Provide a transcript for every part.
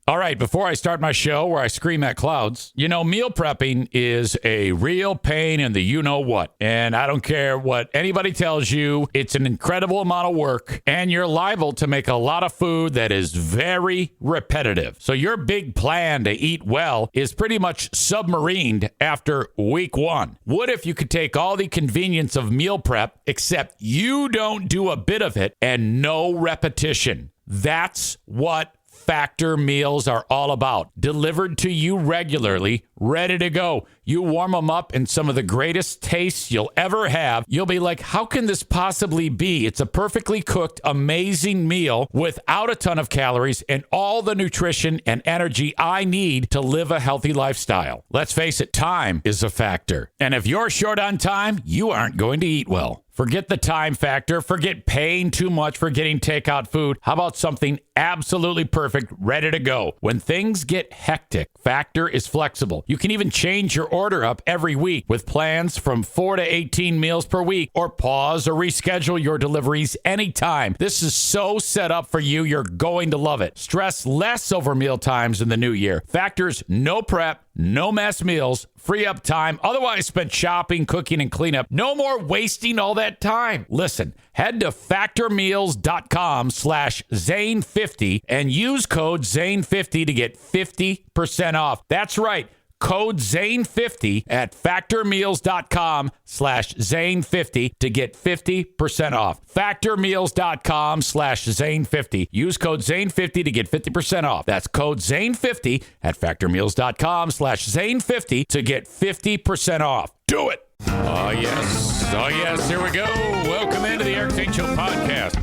All right, before I start my show where I scream at clouds, meal prepping is a real pain in the you-know-what. And I don't care what anybody tells you, it's an incredible amount of work, and you're liable to make a lot of food that is very repetitive. So your big plan to eat well is pretty much submarined after week one. What if you could take all the convenience of meal prep, except you don't do a bit of it and no repetition? That's what Factor meals are all about. Delivered to you regularly, ready to go. You warm them up in some of the greatest tastes you'll ever have. You'll be like, how can this possibly be? It's a perfectly cooked, amazing meal without a ton of calories and all the nutrition and energy I need to live a healthy lifestyle. Let's face it, time is a factor. And if you're short on time, you aren't going to eat well. Forget the time factor. Forget paying too much for getting takeout food. How about something absolutely perfect, ready to go? When things get hectic, Factor is flexible. You can even change your order up every week with plans from 4 to 18 meals per week, or pause or reschedule your deliveries anytime. This is so set up for you, you're going to love it. Stress less over meal times in the new year. Factor's no prep, no mess meals, free up time otherwise spent shopping, cooking, and cleanup. No more wasting all that time. Listen, head to factormeals.com/Zane50 and use code Zane50 to get 50% off. That's right. Code Zane50 at factormeals.com/Zane50 to get 50% off. Factormeals.com/Zane50. Use code Zane50 to get 50% off. That's code Zane50 at factormeals.com/Zane50 to get 50% off. Do it. Oh, yes. Oh, yes. Here we go. Welcome into the Eric Zane Show podcast.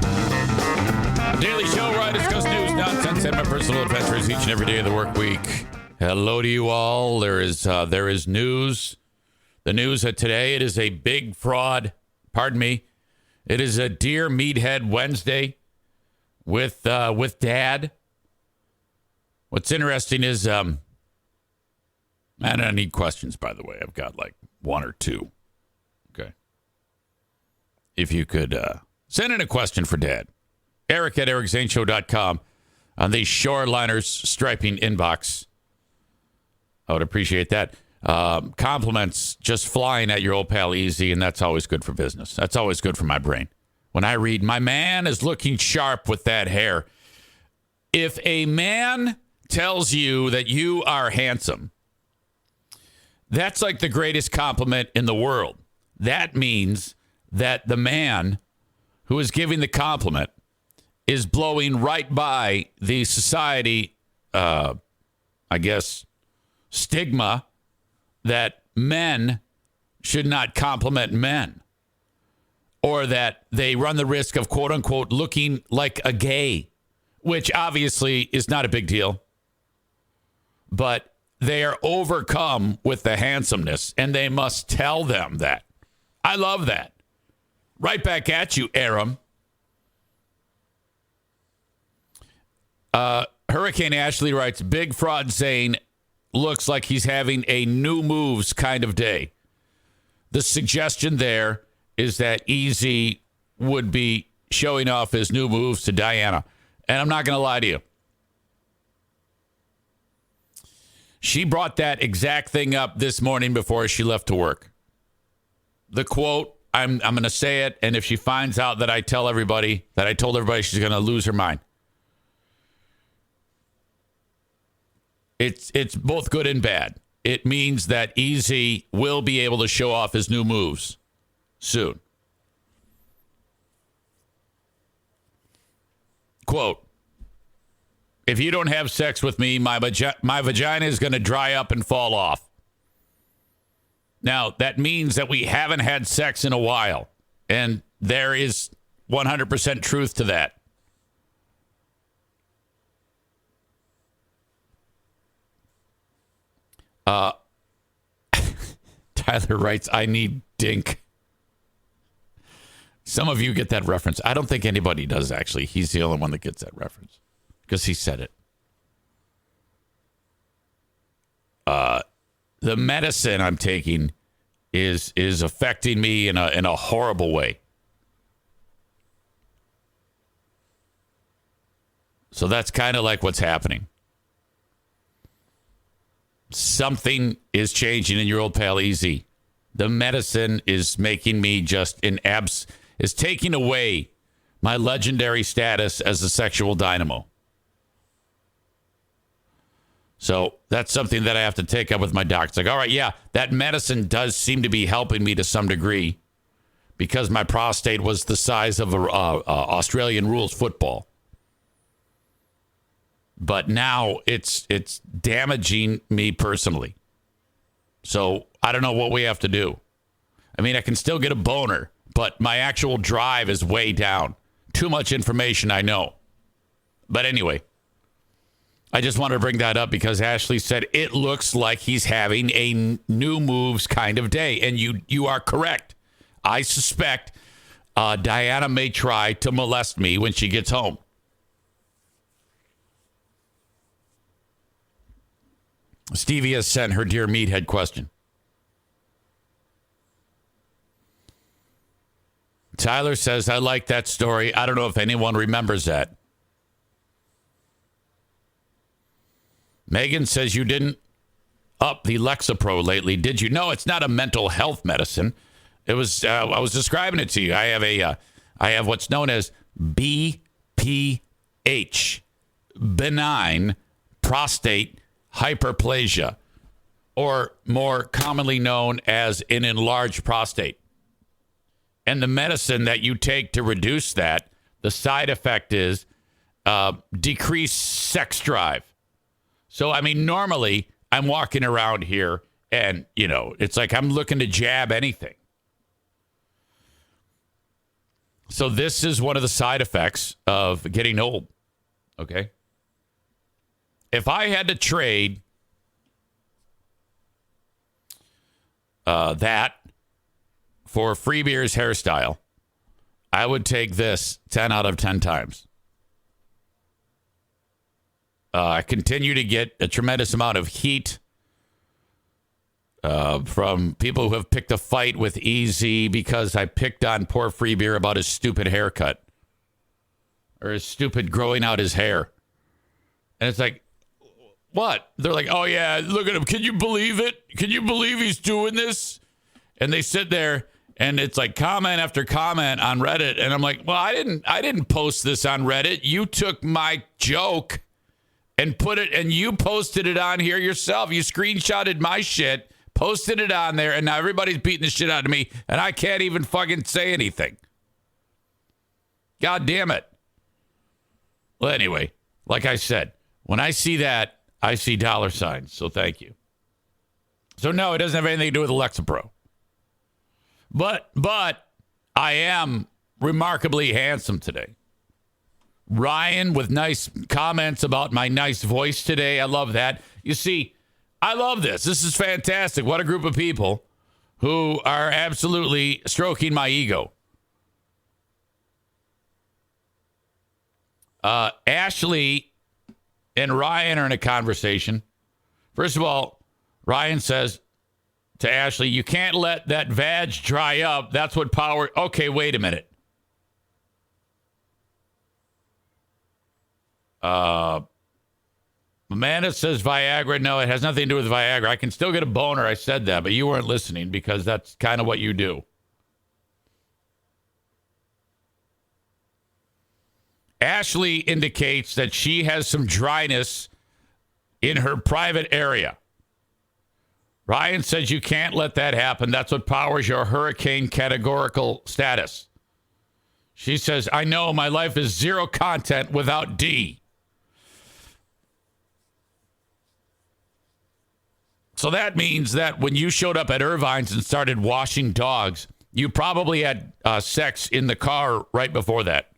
A daily show where I discuss news, nonsense, and my personal adventures each and every day of the work week. Hello to you all. There is news. The news that today it is a big fraud. Pardon me. It is a Dear Meathead Wednesday with Dad. What's interesting is I don't need questions, by the way. I've got like one or two. Okay. If you could send in a question for Dad. Eric at ericzaneshow.com on the Shoreliners striping inbox. I would appreciate that. Compliments just flying at your old pal Easy, and that's always good for business. That's always good for my brain. When I read, my man is looking sharp with that hair. If a man tells you that you are handsome, that's like the greatest compliment in the world. That means that the man who is giving the compliment is blowing right by the society, stigma that men should not compliment men, or that they run the risk of, quote unquote, looking like a gay, which obviously is not a big deal, but they are overcome with the handsomeness, and they must tell them that. I love that. Right back at you, Aram. Hurricane Ashley writes, big fraud Zane looks like he's having a new moves kind of day. The suggestion there is that Easy would be showing off his new moves to Diana. And I'm not going to lie to you. She brought that exact thing up this morning before she left to work. The quote, I'm going to say it, and if she finds out that I told everybody, she's going to lose her mind. It's both good and bad. It means that Easy will be able to show off his new moves soon. Quote, if you don't have sex with me, my vagina is going to dry up and fall off. Now, that means that we haven't had sex in a while. And there is 100% truth to that. Tyler writes, I need dink. Some of you get that reference. I don't think anybody does, actually. He's the only one that gets that reference because he said it. The medicine I'm taking is affecting me in a horrible way. So that's kind of like what's happening. something is changing in your old pal EZ. The medicine is making me just is taking away my legendary status as a sexual dynamo. So that's something that I have to take up with my doctor. It's like, all right, yeah, that medicine does seem to be helping me to some degree because my prostate was the size of a Australian rules football. But now it's damaging me personally. So I don't know what we have to do. I mean, I can still get a boner, but my actual drive is way down. Too much information, I know. But anyway, I just wanted to bring that up because Ashley said it looks like he's having a new moves kind of day. And you are correct. I suspect Diana may try to molest me when she gets home. Stevie has sent her dear Meathead question. Tyler says, I like that story. I don't know if anyone remembers that. Megan says you didn't up the Lexapro lately, did you? No, it's not a mental health medicine. It was. I was describing it to you. I have what's known as BPH, benign prostate hyperplasia, or more commonly known as an enlarged prostate. And the medicine that you take to reduce that, the side effect is decreased sex drive. So, I mean, normally I'm walking around here and, it's like I'm looking to jab anything. So this is one of the side effects of getting old. Okay. If I had to trade that for Free Beer's hairstyle, I would take this 10 out of 10 times. I continue to get a tremendous amount of heat from people who have picked a fight with EZ because I picked on poor Free Beer about his stupid haircut or his stupid growing out his hair. And it's like, what? They're like, oh, yeah, look at him. Can you believe it? Can you believe he's doing this? And they sit there and it's like comment after comment on Reddit. And I'm like, well, I didn't post this on Reddit. You took my joke and put it, and you posted it on here yourself. You screenshotted my shit, posted it on there, and now everybody's beating the shit out of me, and I can't even fucking say anything. God damn it. Well, anyway, like I said, when I see that, I see dollar signs, so thank you. So no, it doesn't have anything to do with Lexapro. But I am remarkably handsome today. Ryan with nice comments about my nice voice today. I love that. You see, I love this. This is fantastic. What a group of people who are absolutely stroking my ego. Ashley and Ryan are in a conversation. First of all, Ryan says to Ashley, you can't let that vag dry up. That's what power... Okay, wait a minute. Amanda says Viagra. No, it has nothing to do with Viagra. I can still get a boner. I said that, but you weren't listening because that's kind of what you do. Ashley indicates that she has some dryness in her private area. Ryan says you can't let that happen. That's what powers your hurricane categorical status. She says, I know my life is zero content without D. So that means that when you showed up at Irvine's and started washing dogs, you probably had sex in the car right before that.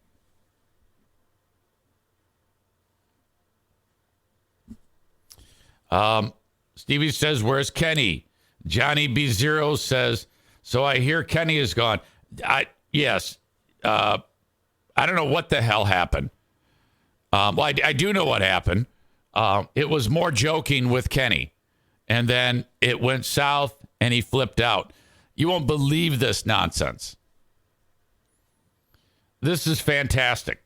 Stevie says, where's Kenney? Johnny B0 says, so I hear Kenney is gone. Yes. I don't know what the hell happened. Well, I do know what happened. It was more joking with Kenney. And then it went south and he flipped out. You won't believe this nonsense. This is fantastic.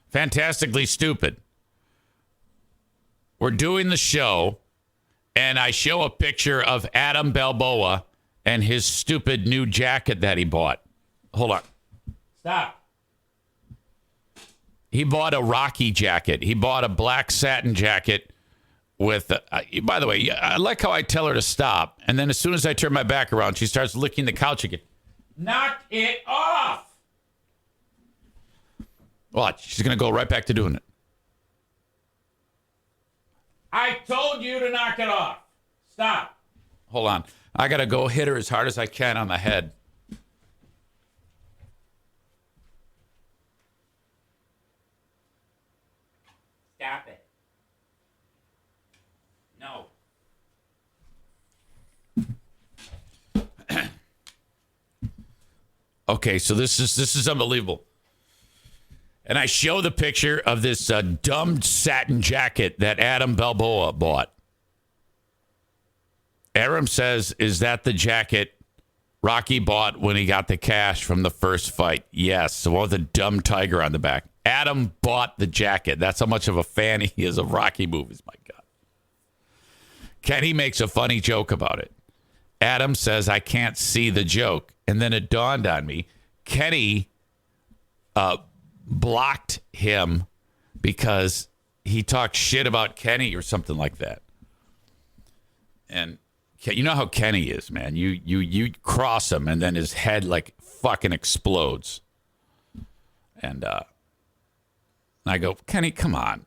Fantastically stupid. We're doing the show and I show a picture of Adam Balboa and his stupid new jacket that he bought. Hold on. Stop. He bought a Rocky jacket. He bought a black satin jacket with, by the way, I like how I tell her to stop. And then as soon as I turn my back around, she starts licking the couch again. Knock it off. Watch. She's going to go right back to doing it. I told you to knock it off. Stop. Hold on. I got to go hit her as hard as I can on the head. Stop it. No. Okay, so this is unbelievable. And I show the picture of this dumb satin jacket that Adam Balboa bought. Aram says, is that the jacket Rocky bought when he got the cash from the first fight? Yes, the one with the dumb tiger on the back. Adam bought the jacket. That's how much of a fan he is of Rocky movies. My God. Kenney makes a funny joke about it. Adam says, I can't see the joke. And then it dawned on me. Kenney blocked him because he talked shit about Kenney or something like that. And you know how Kenney is, man. You cross him and then his head like fucking explodes. And I go, Kenney, come on,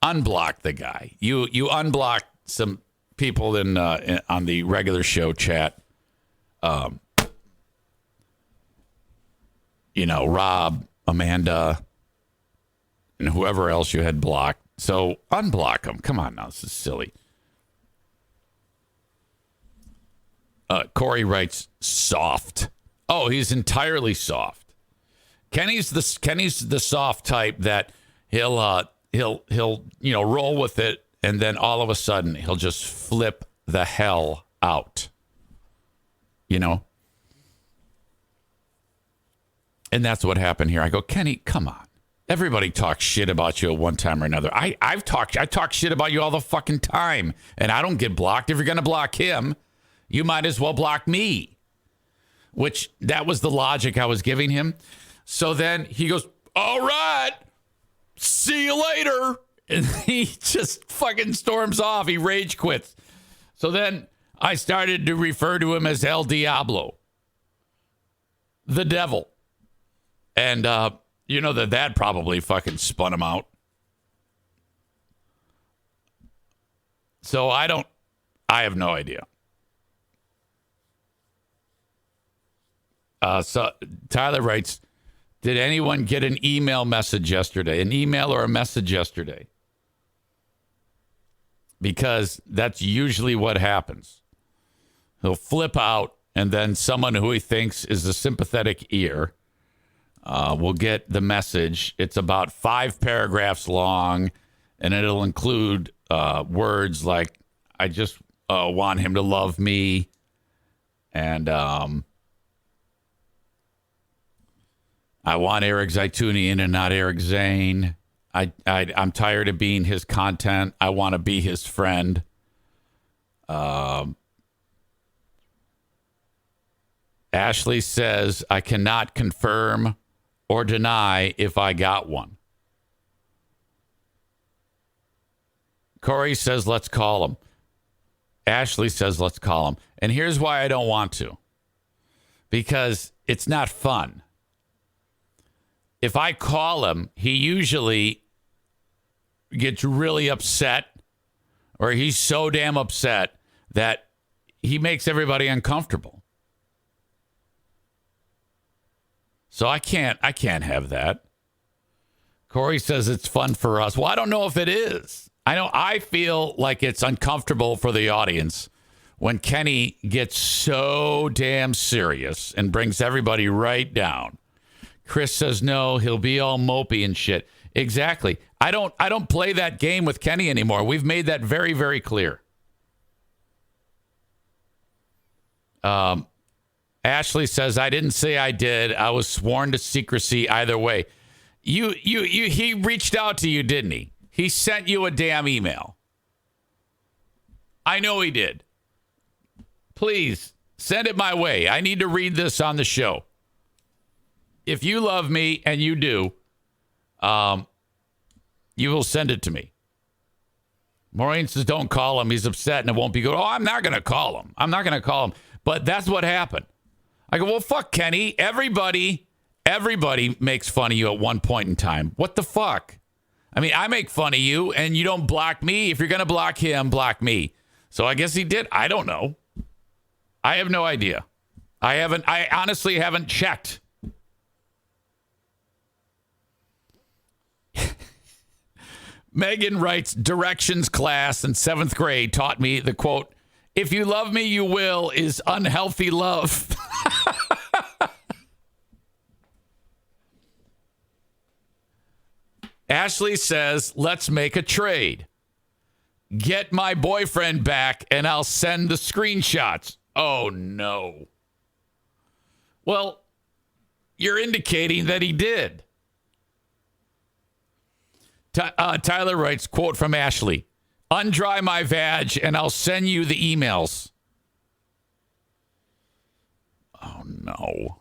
unblock the guy. You unblock some people in on the regular show chat. Rob, Amanda, and whoever else you had blocked. So unblock them. Come on now, this is silly. Corey writes soft. Oh, he's entirely soft. Kenny's the soft type that he'll roll with it, and then all of a sudden he'll just flip the hell out. And that's what happened here. I go, Kenney, come on. Everybody talks shit about you at one time or another. I talk shit about you all the fucking time, and I don't get blocked. If you're gonna block him, you might as well block me. Which that was the logic I was giving him. So then he goes, all right, see you later. And he just fucking storms off. He rage quits. So then I started to refer to him as El Diablo, the devil. And that probably fucking spun him out. So I have no idea. So Tyler writes, did anyone get an email message yesterday? An email or a message yesterday? Because that's usually what happens. He'll flip out, and then someone who he thinks is a sympathetic ear will get the message. It's about 5 paragraphs long, and it'll include words like, I just want him to love me, and I want Eric Zaitunian and not Eric Zane. I'm tired of being his content. I want to be his friend. Ashley says, I cannot confirm or deny if I got one. Corey says, let's call him. Ashley says, let's call him. And here's why I don't want to. Because it's not fun. If I call him, he usually gets really upset, or he's so damn upset that he makes everybody uncomfortable. So I can't have that. Corey says it's fun for us. Well, I don't know if it is. I feel like it's uncomfortable for the audience when Kenney gets so damn serious and brings everybody right down. Chris says no, he'll be all mopey and shit. Exactly. I don't play that game with Kenney anymore. We've made that very, very clear. Ashley says, I didn't say I did. I was sworn to secrecy either way. He reached out to you, didn't he? He sent you a damn email. I know he did. Please send it my way. I need to read this on the show. If you love me, and you do, you will send it to me. Maureen says, don't call him. He's upset and it won't be good. Oh, I'm not going to call him. I'm not going to call him. But that's what happened. I go, well, fuck, Kenney. Everybody makes fun of you at one point in time. What the fuck? I mean, I make fun of you and you don't block me. If you're going to block him, block me. So I guess he did. I don't know. I have no idea. I honestly haven't checked. Megan writes, directions class in 7th grade taught me the quote, if you love me, you will, is unhealthy love. Ashley says, let's make a trade. Get my boyfriend back and I'll send the screenshots. Oh, no. Well, you're indicating that he did. Tyler writes, quote from Ashley, undry my vag and I'll send you the emails. Oh, no.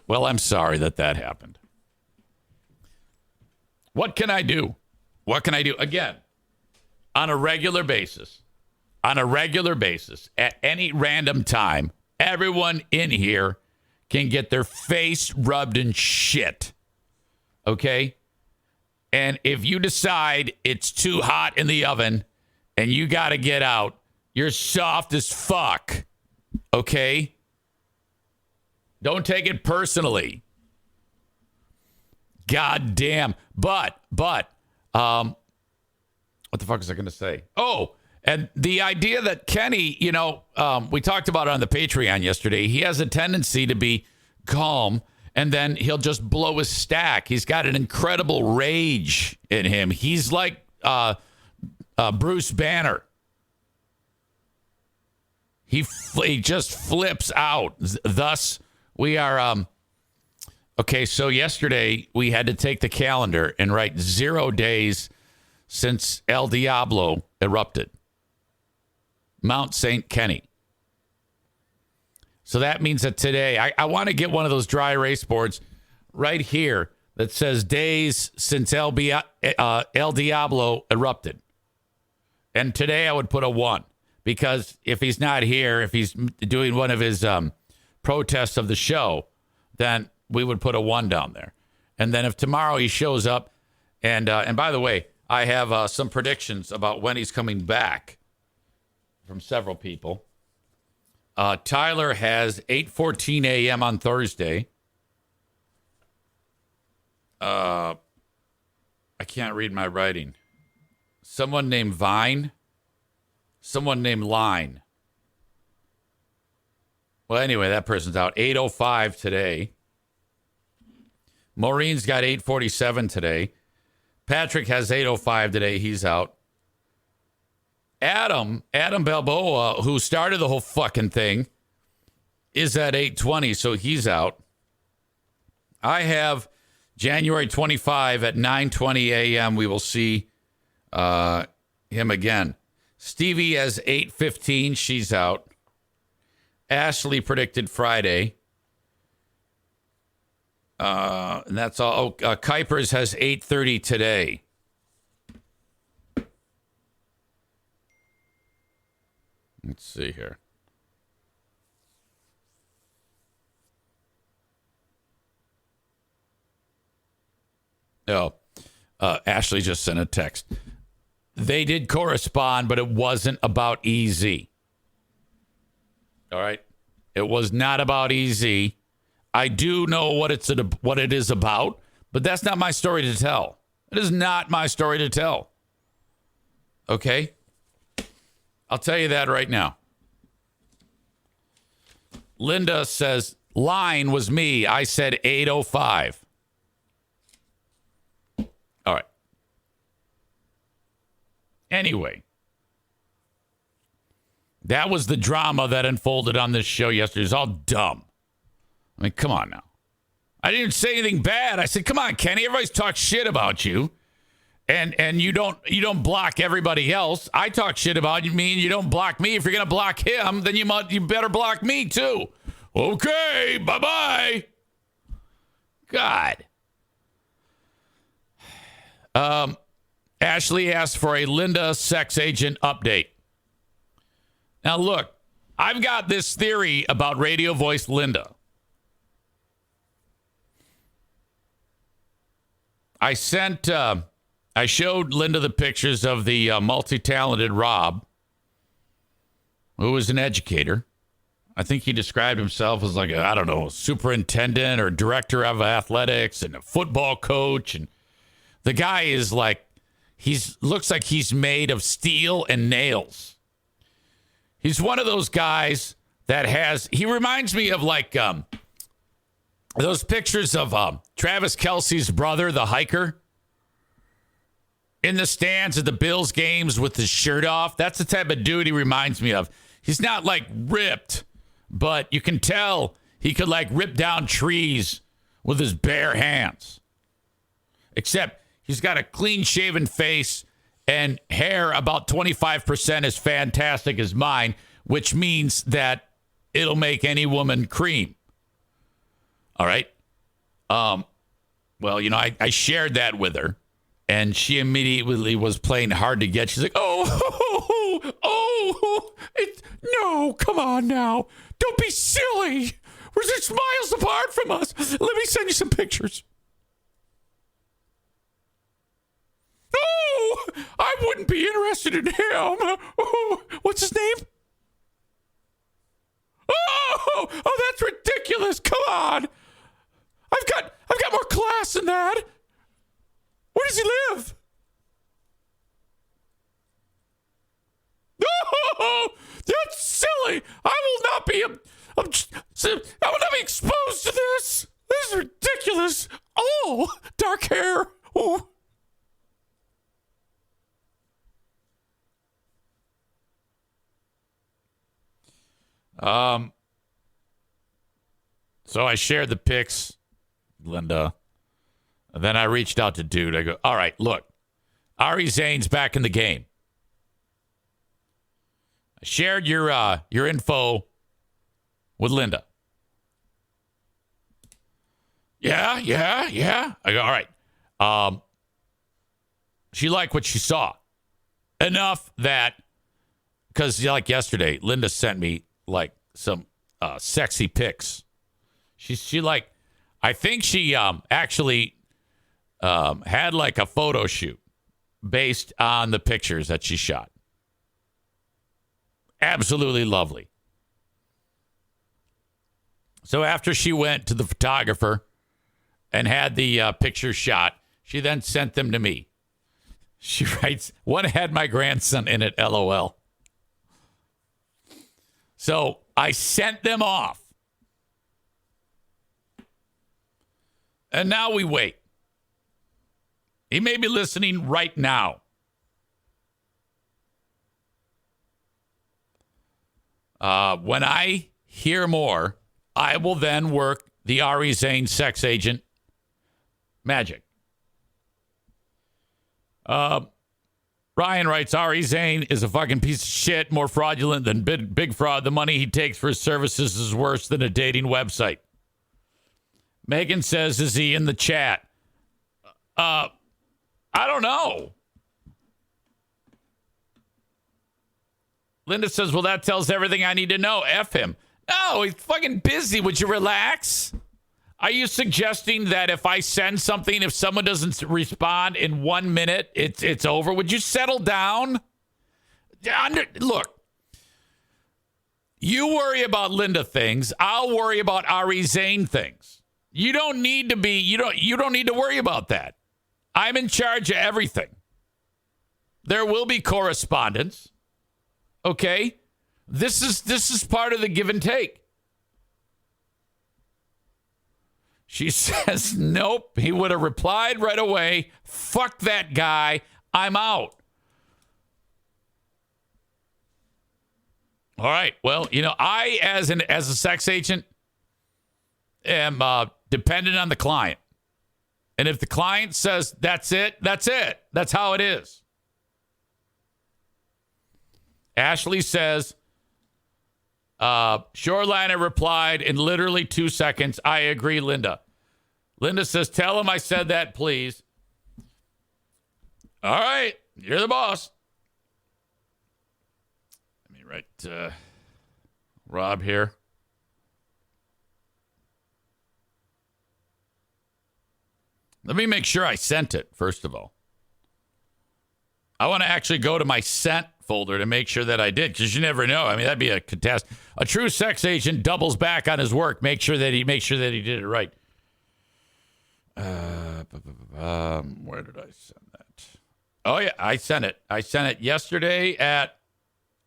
Well, I'm sorry that happened. What can I do? What can I do? Again, on a regular basis, at any random time, everyone in here can get their face rubbed in shit. Okay? And if you decide it's too hot in the oven and you got to get out, you're soft as fuck. Okay? Don't take it personally. God damn. But, what the fuck was I going to say? Oh, and the idea that Kenney, we talked about it on the Patreon yesterday. He has a tendency to be calm and then he'll just blow his stack. He's got an incredible rage in him. He's like Bruce Banner. He just flips out. Thus, we are... Okay, so yesterday we had to take the calendar and write 0 days since El Diablo erupted. Mount St. Kenney. So that means that today, I want to get one of those dry erase boards right here that says days since El Diablo erupted. And today I would put a 1 because if he's not here, if he's doing one of his protests of the show, then we would put a 1 down there. And then if tomorrow he shows up, and by the way, I have some predictions about when he's coming back from several people. Tyler has 8:14 a.m. on Thursday. I can't read my writing. Someone named Vine. Someone named Line. Well, anyway, that person's out. 8:05 today. Maureen's got 8:47 today. Patrick has 8:05 today. He's out. Adam Balboa, who started the whole fucking thing, is at 8:20, so he's out. I have January 25 at 9:20 a.m. We will see him again. Stevie has 8:15. She's out. Ashley predicted Friday. And that's all. Kuipers has 8:30 today. Let's see here. Oh, Ashley just sent a text. They did correspond, but it wasn't about EZ. All right. It was not about EZ. I do know what it is about, but that's not my story to tell. It is not my story to tell. Okay? I'll tell you that right now. Linda says, line was me. I said 8:05. All right. Anyway. That was the drama that unfolded on this show yesterday. It was all dumb. I mean, come on now. I didn't say anything bad. I said, come on, Kenney. Everybody's talked shit about you. and you don't block everybody else. I talk shit about me, and you don't block me. If you're gonna block him, then you better block me too. Okay, bye-bye. God. Ashley asked for a Linda sex agent update. Now look, I've got this theory about radio voice Linda. I showed Linda the pictures of the multi-talented Rob, who was an educator. I think he described himself as like a superintendent or director of athletics and a football coach. And the guy is like, looks like he's made of steel and nails. He's one of those guys that he reminds me of like those pictures of Travis Kelce's brother, the hiker, in the stands at the Bills games with his shirt off. That's the type of dude he reminds me of. He's not like ripped, but you can tell he could like rip down trees with his bare hands. Except he's got a clean-shaven face and hair about 25% as fantastic as mine, which means that it'll make any woman cream. All right. Well, I shared that with her, and she immediately was playing hard to get. She's like, no, come on now. Don't be silly. We're just miles apart from us. Let me send you some pictures. Oh, I wouldn't be interested in him. Oh, what's his name? Oh, that's ridiculous. Come on. I've got more class than that. Where does he live? Oh, that's silly. I will not be exposed to this. This is ridiculous. Oh, dark hair. Oh. So I shared the pics, Linda. And then I reached out to Dude. I go, all right, look, Ari Zane's back in the game. I shared your info with Linda. Yeah. I go, all right. She liked what she saw. Enough that, because like yesterday, Linda sent me like some sexy pics. She like, I think she actually had like a photo shoot based on the pictures that she shot. Absolutely lovely. So after she went to the photographer and had the pictures shot, she then sent them to me. She writes, one had my grandson in it, LOL. So I sent them off. And now we wait. He may be listening right now. When I hear more, I will then work the Ari Zane sex agent magic. Ryan writes, Ari Zane is a fucking piece of shit, more fraudulent than big fraud. The money he takes for his services is worse than a dating website. Megan says, is he in the chat? I don't know. Linda says, well, that tells everything I need to know. F him. No, he's fucking busy. Would you relax? Are you suggesting that if I send something, if someone doesn't respond in 1 minute, it's over? Would you settle down? Look, you worry about Linda things. I'll worry about Ari Zane things. You don't need to be, you don't need to worry about that. I'm in charge of everything. There will be correspondence. Okay? This is part of the give and take. She says, nope. He would have replied right away. Fuck that guy. I'm out. All right. Well, I, as a sex agent, am dependent on the client. And if the client says that's it, that's it. That's how it is. Ashley says, Shoreliner replied in literally 2 seconds, I agree, Linda. Linda says, tell him I said that, please. All right, you're the boss. Let me write Rob here. Let me make sure I sent it, first of all. I want to actually go to my sent folder to make sure that I did, because you never know. I mean, that'd be a catastrophe. A true sex agent doubles back on his work. Make sure that he did it right. Where did I send that? Oh, yeah, I sent it. I sent it yesterday at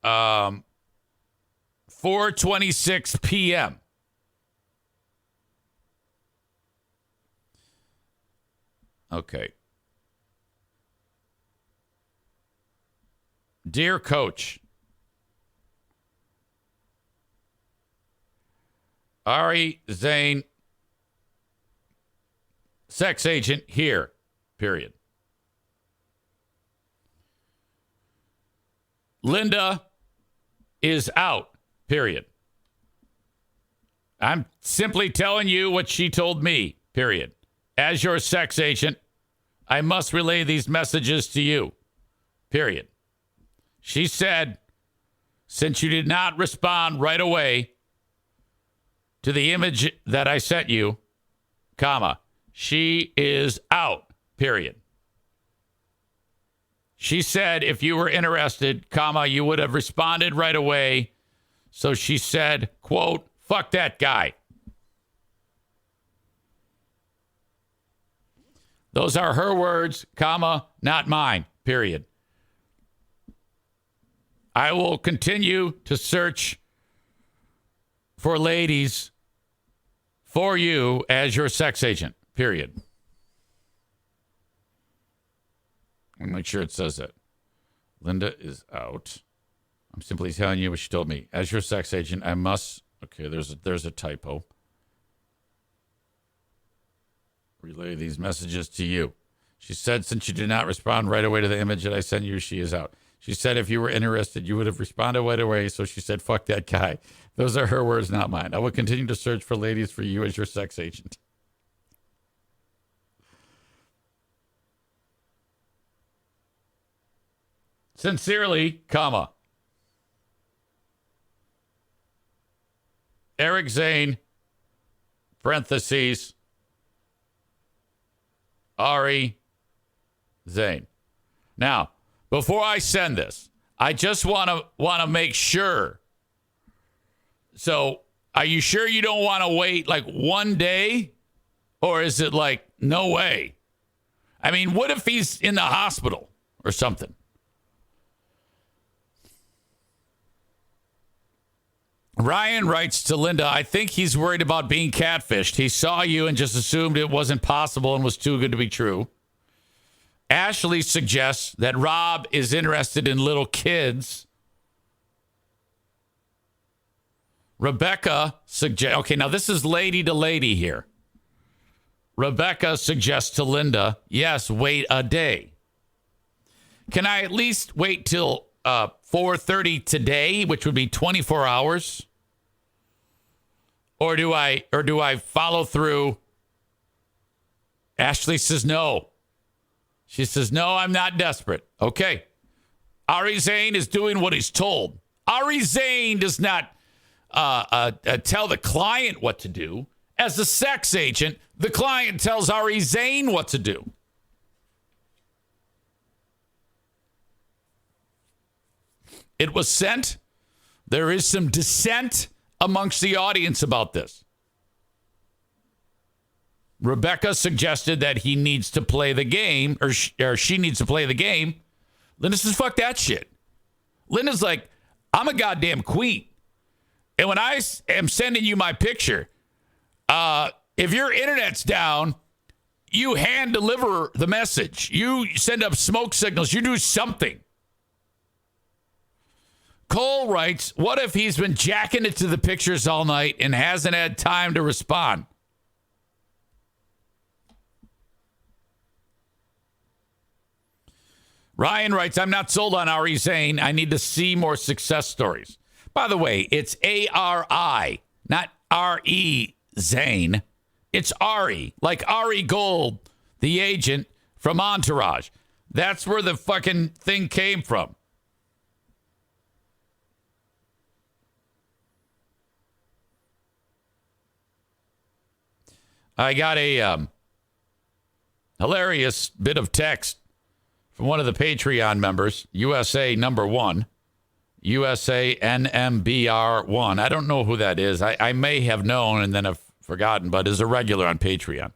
4:26 p.m. Okay. Dear Coach, Ari Zane, sex agent here, period. Linda is out, period. I'm simply telling you what she told me, period. As your sex agent, I must relay these messages to you, period. She said, since you did not respond right away to the image that I sent you, comma, she is out, period. She said if you were interested, comma, you would have responded right away. So she said, quote, fuck that guy. Those are her words, comma, not mine, period. I will continue to search for ladies for you as your sex agent, period. Let me make sure it says that. Linda is out. I'm simply telling you what she told me. As your sex agent, I must... Okay, there's a typo. Relay these messages to you. She said, since you did not respond right away to the image that I sent you, she is out. She said, if you were interested, you would have responded right away. So she said, fuck that guy. Those are her words, not mine. I will continue to search for ladies for you as your sex agent. Sincerely, comma, Eric Zane, parentheses, Ari Zane. Now, before I send this, I just want to make sure. So, are you sure you don't want to wait like one day? Or is it like, no way? I mean, what if he's in the hospital or something? Ryan writes to Linda, I think he's worried about being catfished. He saw you and just assumed it wasn't possible and was too good to be true. Ashley suggests that Rob is interested in little kids. Rebecca suggests, okay, now this is lady to lady here. Rebecca suggests to Linda, yes, wait a day. Can I at least wait till 4:30 today, which would be 24 hours? Or do I follow through? Ashley says no. She says, no, I'm not desperate. Okay. Ari Zane is doing what he's told. Ari Zane does not tell the client what to do. As a sex agent, the client tells Ari Zane what to do. It was sent. There is some dissent amongst the audience about this. Rebecca suggested that he needs to play the game, or she needs to play the game. Linda says, fuck that shit. Linda's like, I'm a goddamn queen. And when I am sending you my picture, if your internet's down, you hand deliver the message. You send up smoke signals. You do something. Cole writes, what if he's been jacking it to the pictures all night and hasn't had time to respond? Ryan writes, I'm not sold on Ari Zane. I need to see more success stories. By the way, it's A-R-I, not R-E Zane. It's Ari, like Ari Gold, the agent from Entourage. That's where the fucking thing came from. I got a hilarious bit of text from one of the Patreon members, USA number 1, USA NMBR1. I don't know who that is. I may have known and then have forgotten, but is a regular on Patreon.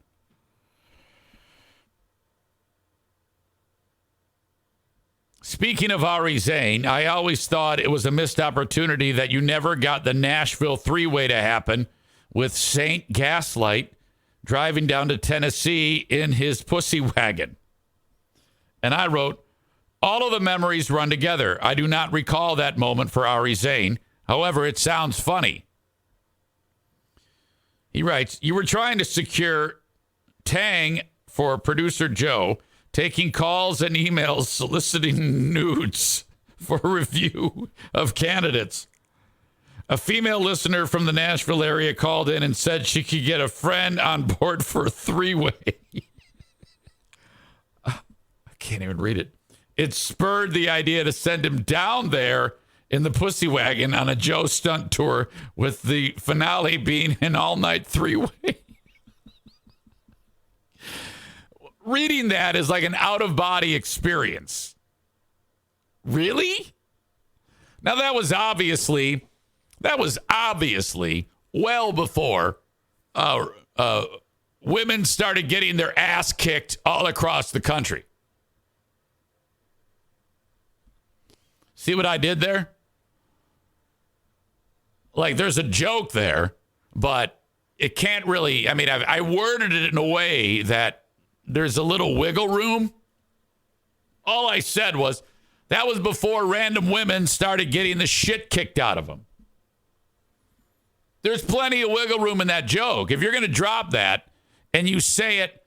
Speaking of Ari Zane, I always thought it was a missed opportunity that you never got the Nashville three-way to happen with Saint Gaslight driving down to Tennessee in his pussy wagon. And I wrote, all of the memories run together. I do not recall that moment for Ari Zane. However, it sounds funny. He writes, you were trying to secure Tang for producer Joe, taking calls and emails soliciting nudes for review of candidates. A female listener from the Nashville area called in and said she could get a friend on board for a three-way. I can't even read it. It spurred the idea to send him down there in the pussy wagon on a Joe stunt tour, with the finale being an all-night three-way. Reading that is like an out-of-body experience. Really? Now, that was obviously well before women started getting their ass kicked all across the country. See what I did there? Like, there's a joke there, but it can't really, I mean, I worded it in a way that there's a little wiggle room. All I said was, that was before random women started getting the shit kicked out of them. There's plenty of wiggle room in that joke. If you're going to drop that and you say it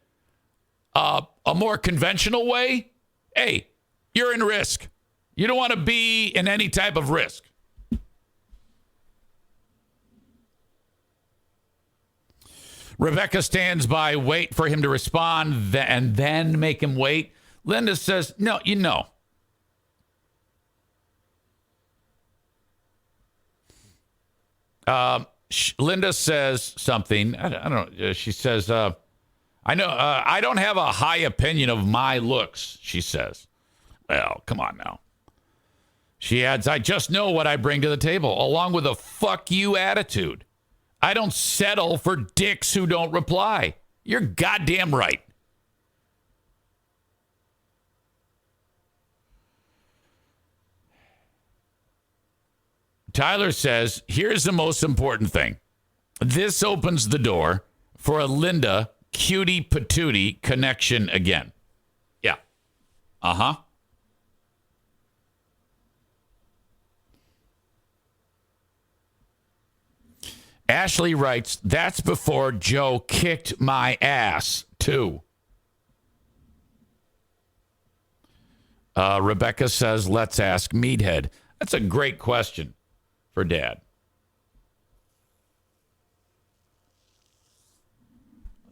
a more conventional way, hey, you're in risk. You don't want to be in any type of risk. Rebecca stands by, wait for him to respond, and then make him wait. Linda says, no, you know. Linda says something. I don't know. She says, I know I don't have a high opinion of my looks, she says. Well, come on now. She adds, I just know what I bring to the table, along with a fuck you attitude. I don't settle for dicks who don't reply. You're goddamn right. Tyler says, here's the most important thing. This opens the door for a Linda cutie patootie connection again. Yeah. Uh-huh. Ashley writes, that's before Joe kicked my ass, too. Rebecca says, let's ask Meathead. That's a great question for Dad.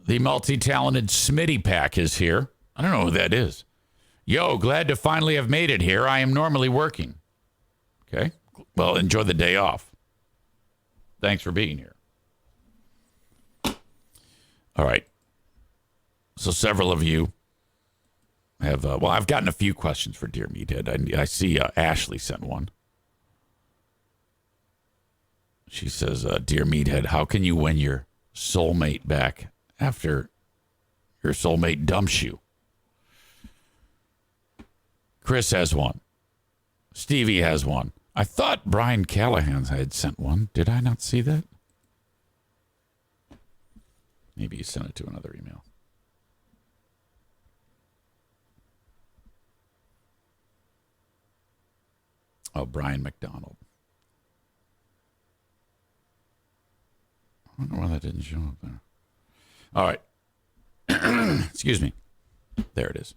The multi-talented Smitty Pack is here. I don't know who that is. Yo, glad to finally have made it here. I am normally working. Okay. Well, enjoy the day off. Thanks for being here. All right. So several of you have, well, I've gotten a few questions for Dear Meathead. I see Ashley sent one. She says, Dear Meathead, how can you win your soulmate back after your soulmate dumps you? Chris has one. Stevie has one. I thought Brian Callahan had sent one. Did I not see that? Maybe you sent it to another email. Oh, Brian McDonald. I don't know why that didn't show up there. All right. Excuse me. There it is.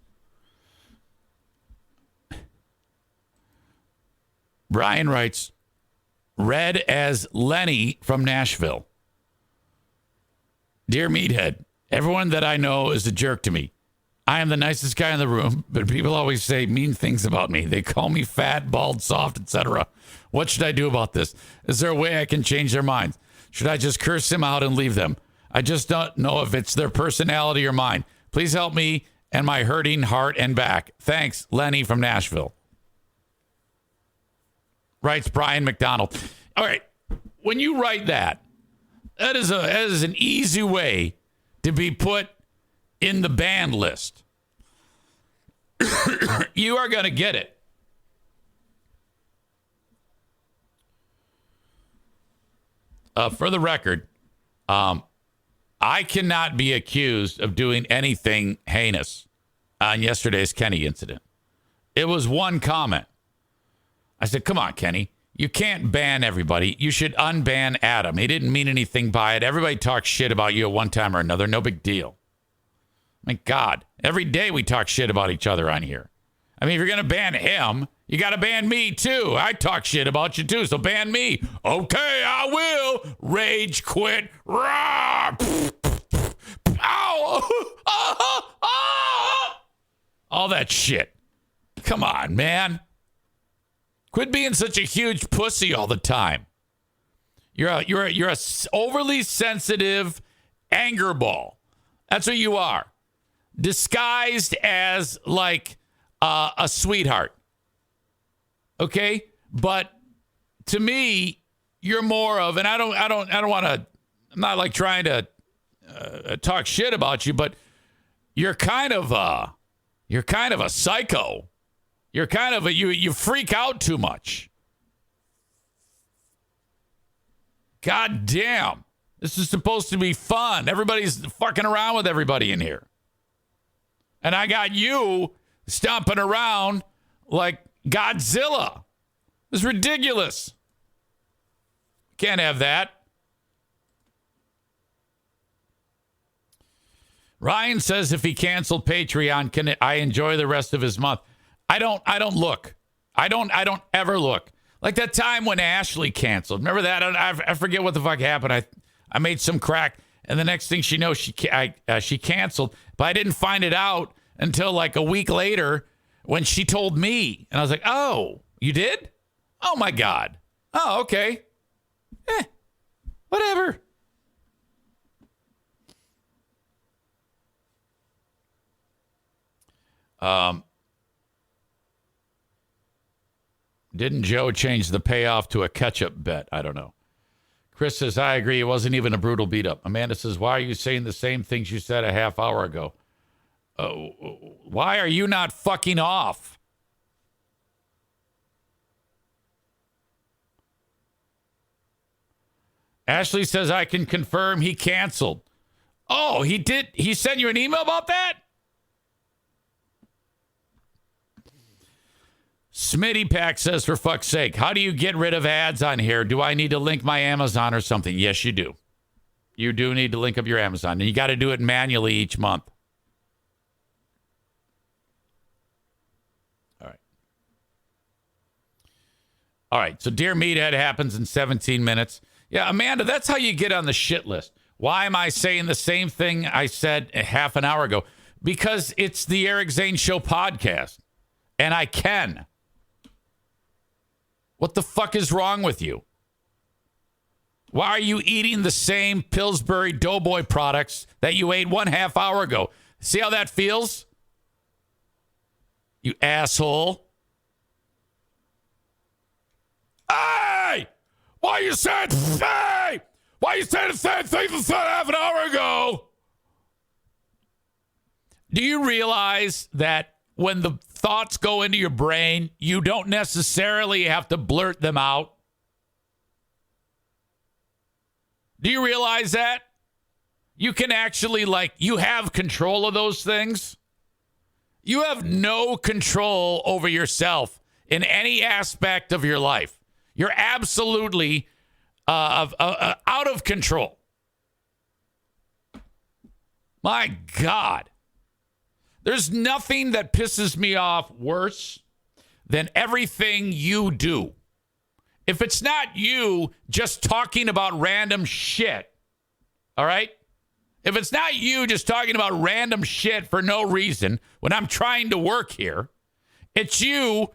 Brian writes, read as Lenny from Nashville. Dear Meathead, everyone that I know is a jerk to me. I am the nicest guy in the room, but people always say mean things about me. They call me fat, bald, soft, etc. What should I do about this? Is there a way I can change their minds? Should I just curse them out and leave them? I just don't know if it's their personality or mine. Please help me and my hurting heart and back. Thanks, Lenny from Nashville. Writes Brian McDonald. All right, when you write that is an easy way to be put in the banned list. You are going to get it. For the record, I cannot be accused of doing anything heinous on yesterday's Kenney incident. It was one comment. I said, come on, Kenney. You can't ban everybody. You should unban Adam. He didn't mean anything by it. Everybody talks shit about you at one time or another. No big deal. My God. Every day we talk shit about each other on here. I mean, if you're going to ban him, you got to ban me too. I talk shit about you too, so ban me. Okay, I will. Rage quit. Ow. All that shit. Come on, man. Quit being such a huge pussy all the time. You're a overly sensitive anger ball. That's what you are. Disguised as like a sweetheart. Okay? But to me, you're more of, and I don't want to, I'm not like trying to talk shit about you, but you're kind of a psycho. You're kind of you freak out too much. God damn. This is supposed to be fun. Everybody's fucking around with everybody in here. And I got you stomping around like Godzilla. It's ridiculous. Can't have that. Ryan says if he canceled Patreon, can I enjoy the rest of his month? I don't look. I don't ever look. Like that time when Ashley canceled. Remember that? I forget what the fuck happened. I made some crack, and the next thing she knows, she canceled. But I didn't find it out until like a week later when she told me. And I was like, oh, you did? Oh, my God. Oh, okay. Whatever. Didn't Joe change the payoff to a catch-up bet? I don't know. Chris says, I agree. It wasn't even a brutal beat-up. Amanda says, why are you saying the same things you said a half hour ago? Why are you not fucking off? Ashley says, I can confirm he canceled. Oh, he did? He sent you an email about that? Smitty Pack says, for fuck's sake, how do you get rid of ads on here? Do I need to link my Amazon or something? Yes, you do. You do need to link up your Amazon. And you got to do it manually each month. All right. So Dear Meathead happens in 17 minutes. Yeah, Amanda, that's how you get on the shit list. Why am I saying the same thing I said a half an hour ago? Because it's the Ari Zane Show podcast. And I can. What the fuck is wrong with you? Why are you eating the same Pillsbury Doughboy products that you ate 1/2 hour ago? See how that feels? You asshole. Hey! Why you saying hey? Why you saying the same thing you said half an hour ago? Do you realize that when the thoughts go into your brain, you don't necessarily have to blurt them out? Do you realize that? You can actually, you have control of those things. You have no control over yourself in any aspect of your life. You're absolutely out of control. My God. There's nothing that pisses me off worse than everything you do if it's not you just talking about random shit, all right? If it's not you just talking about random shit for no reason when I'm trying to work here, it's you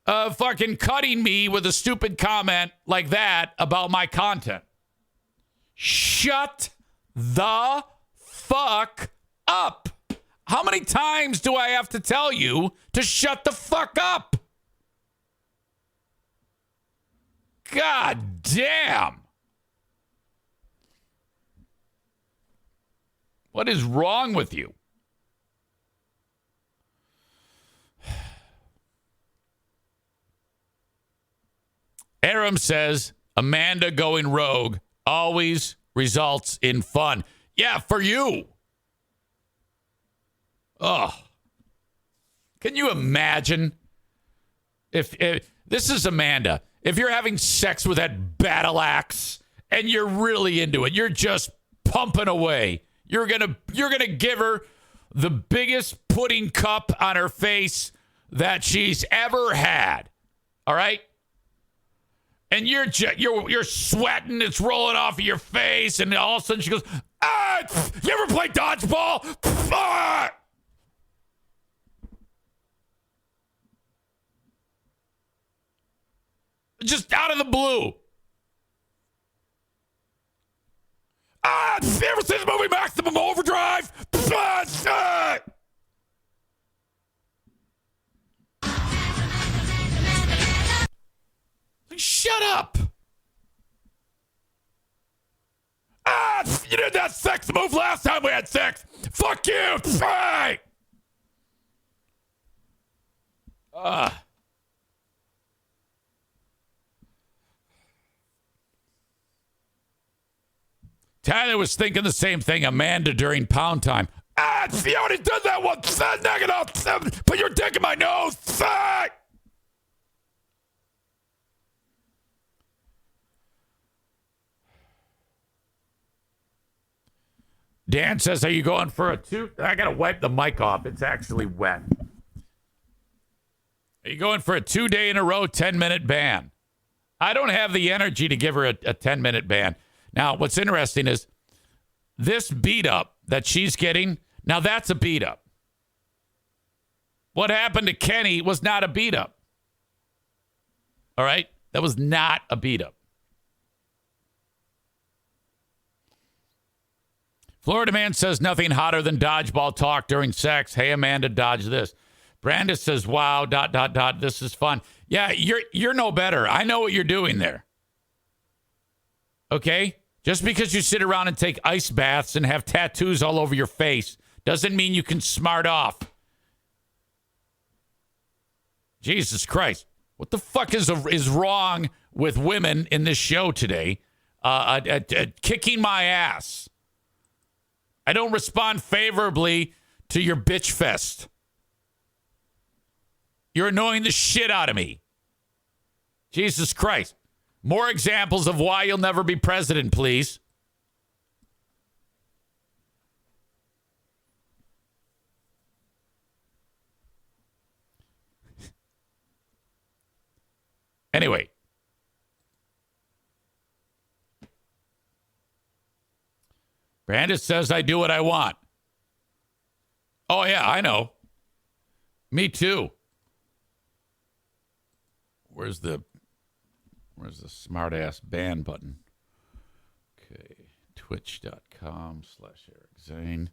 fucking cutting me with a stupid comment like that about my content. Shut the fuck up. How many times do I have to tell you to shut the fuck up? God damn. What is wrong with you? Aram says Amanda going rogue always results in fun. Yeah, for you. Oh. Can you imagine if this is Amanda, if you're having sex with that battle axe and you're really into it, you're just pumping away. You're gonna give her the biggest pudding cup on her face that she's ever had. All right? And you're sweating, it's rolling off of your face, and all of a sudden she goes, you ever play dodgeball? Ah! Just out of the blue. You ever seen the movie Maximum Overdrive? Shut up. You did that sex move last time we had sex. Fuck you. Tyler was thinking the same thing. Amanda during pound time. You already did that one. Knock it off. Put your dick in my nose. Dan says, are you going for a two? I got to wipe the mic off. It's actually wet. Are you going for a 2 day in a row, 10-minute ban? I don't have the energy to give her a 10-minute ban. Now, what's interesting is this beat up that she's getting, now that's a beat up. What happened to Kenney was not a beat up. All right? That was not a beat up. Florida man says nothing hotter than dodgeball talk during sex. Hey, Amanda, dodge this. Brandis says, wow, ... This is fun. Yeah, you're no better. I know what you're doing there. Okay? Just because you sit around and take ice baths and have tattoos all over your face doesn't mean you can smart off. Jesus Christ. What the fuck is wrong with women in this show today? Kicking my ass. I don't respond favorably to your bitch fest. You're annoying the shit out of me. Jesus Christ. More examples of why you'll never be president, please. Anyway. Brandis says I do what I want. Oh, yeah, I know. Me too. Where's the smart ass ban button? Okay. Twitch.com/Eric Zane.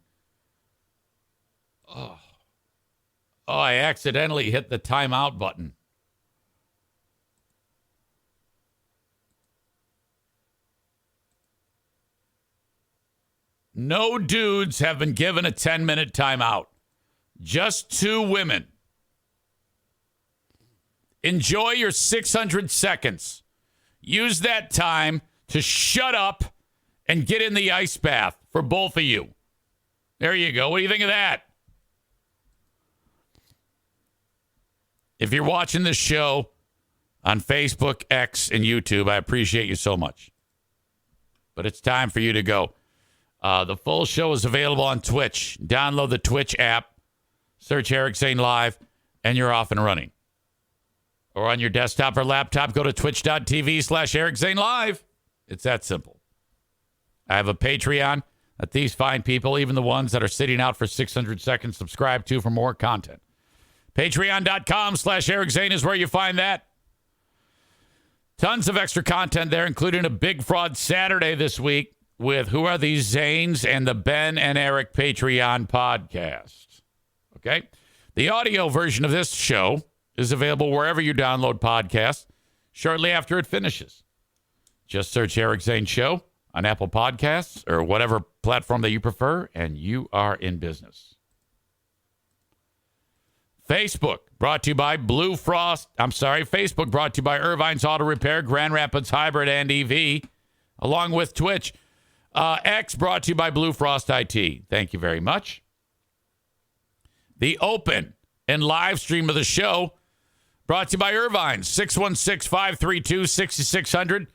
Oh, I accidentally hit the timeout button. No dudes have been given a 10-minute timeout. Just 2 women. Enjoy your 600 seconds. Use that time to shut up and get in the ice bath for both of you. There you go. What do you think of that? If you're watching this show on Facebook, X, and YouTube, I appreciate you so much. But it's time for you to go. The full show is available on Twitch. Download the Twitch app, search Eric Zane Live, and you're off and running. or on your desktop or laptop, go to twitch.tv/Eric Zane Live. It's that simple. I have a Patreon that these fine people, even the ones that are sitting out for 600 seconds, subscribe to for more content. Patreon.com/Eric Zane is where you find that. Tons of extra content there, including a Big Fraud Saturday this week with Who Are These Zanes and the Ben and Eric Patreon podcast. Okay? The audio version of this show is available wherever you download podcasts shortly after it finishes. Just search Eric Zane Show on Apple Podcasts or whatever platform that you prefer, and you are in business. Facebook brought to you by Facebook brought to you by Irvine's Auto Repair, Grand Rapids Hybrid and EV, along with Twitch. X brought to you by Blue Frost IT. Thank you very much. The open and live stream of the show brought to you by Irvine's, 616-532-6600.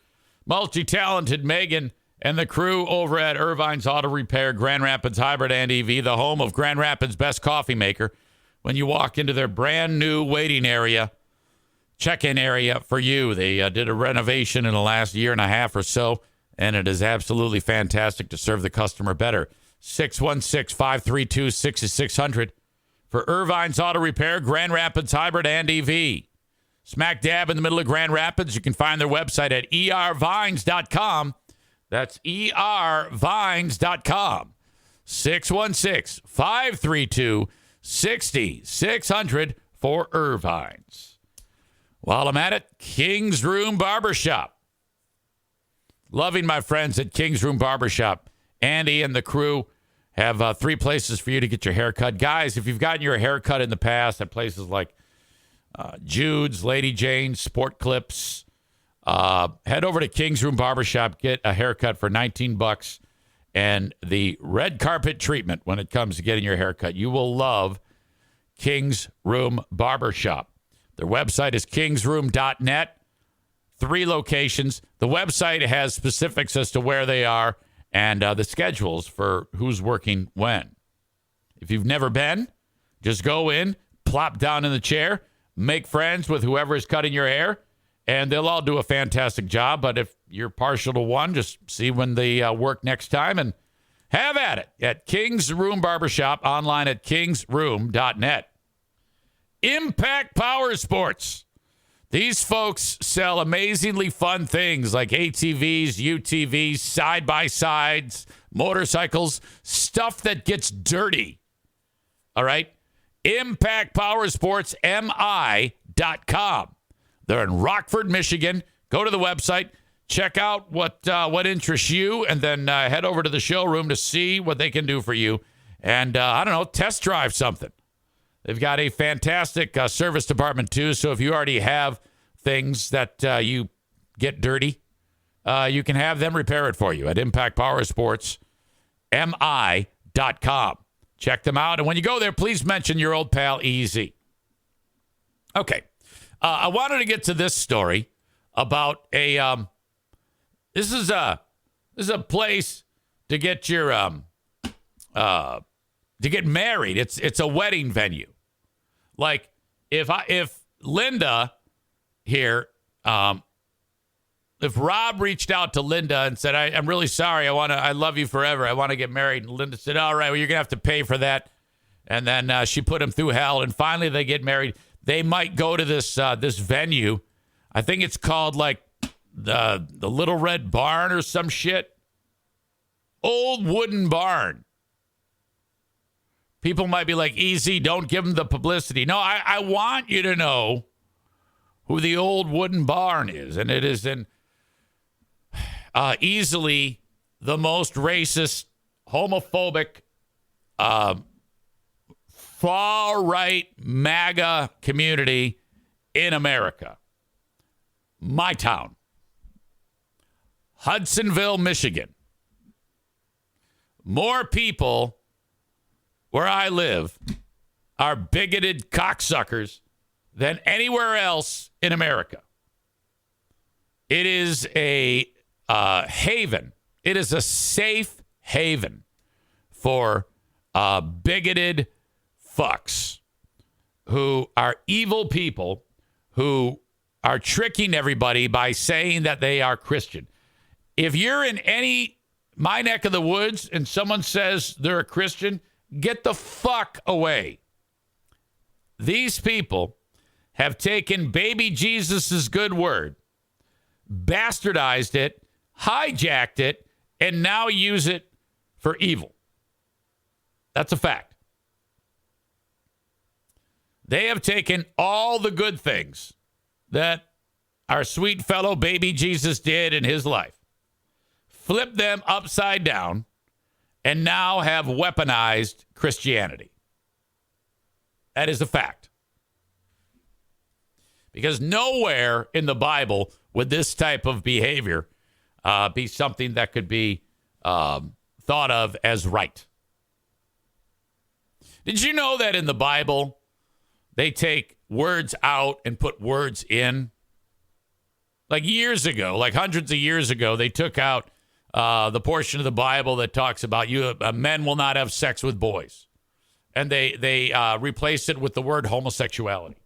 Multi-talented Megan and the crew over at Irvine's Auto Repair, Grand Rapids Hybrid and EV, the home of Grand Rapids' best coffee maker. When you walk into their brand new waiting area, check-in area for you. They did a renovation in the last year and a half or so, and it is absolutely fantastic to serve the customer better. 616-532-6600 for Irvine's Auto Repair, Grand Rapids Hybrid and EV. Smack dab in the middle of Grand Rapids. You can find their website at ervines.com. That's ervines.com. 616-532-6600 for Irvine's. While I'm at it, King's Room Barbershop. Loving my friends at King's Room Barbershop. Andy and the crew have 3 places for you to get your hair cut. Guys, if you've gotten your hair cut in the past at places like Jude's, Lady Jane's, Sport Clips, head over to King's Room Barbershop, get a haircut for $19 and the red carpet treatment when it comes to getting your haircut. You will love King's Room Barbershop. Their website is kingsroom.net. 3 locations. The website has specifics as to where they are and the schedules for who's working when. If you've never been, just go in, plop down in the chair, make friends with whoever is cutting your hair, and they'll all do a fantastic job. But if you're partial to one, just see when they work next time and have at it at King's Room Barbershop, online at kingsroom.net. Impact Power Sports. These folks sell amazingly fun things like ATVs, UTVs, side-by-sides, motorcycles, stuff that gets dirty. All right? Impact Power Sports, MI.com. They're in Rockford, Michigan. Go to the website, check out what interests you, and then head over to the showroom to see what they can do for you. And, test drive something. They've got a fantastic service department, too. So if you already have things that you get dirty, you can have them repair it for you at Impact Power Sports, MI.com. Check them out. And when you go there, please mention your old pal, EZ. Okay. I wanted to get to this story about this is a place to get your to get married. It's a wedding venue. Like if Linda here, if Rob reached out to Linda and said, I'm really sorry, I love you forever, I want to get married, and Linda said, all right, well, you're gonna have to pay for that, and then she put him through hell, and finally they get married. They might go to this venue. I think it's called like the Little Red Barn or some shit. Old wooden barn. People might be like, easy, don't give them the publicity. No, I want you to know who the old wooden barn is. And it is in easily the most racist, homophobic, far-right MAGA community in America. My town. Hudsonville, Michigan. More people where I live are bigoted cocksuckers than anywhere else in America. It is a haven. It is a safe haven for bigoted fucks who are evil people who are tricking everybody by saying that they are Christian. If you're in my neck of the woods and someone says they're a Christian, get the fuck away. These people have taken baby Jesus' good word, bastardized it, hijacked it, and now use it for evil. That's a fact. They have taken all the good things that our sweet fellow baby Jesus did in his life, flipped them upside down, and now have weaponized Christianity. That is a fact. Because nowhere in the Bible would this type of behavior be something that could be thought of as right. Did you know that in the Bible, they take words out and put words in? Like years ago, like hundreds of years ago, they took out the portion of the Bible that talks about men will not have sex with boys. And they replaced it with the word homosexuality.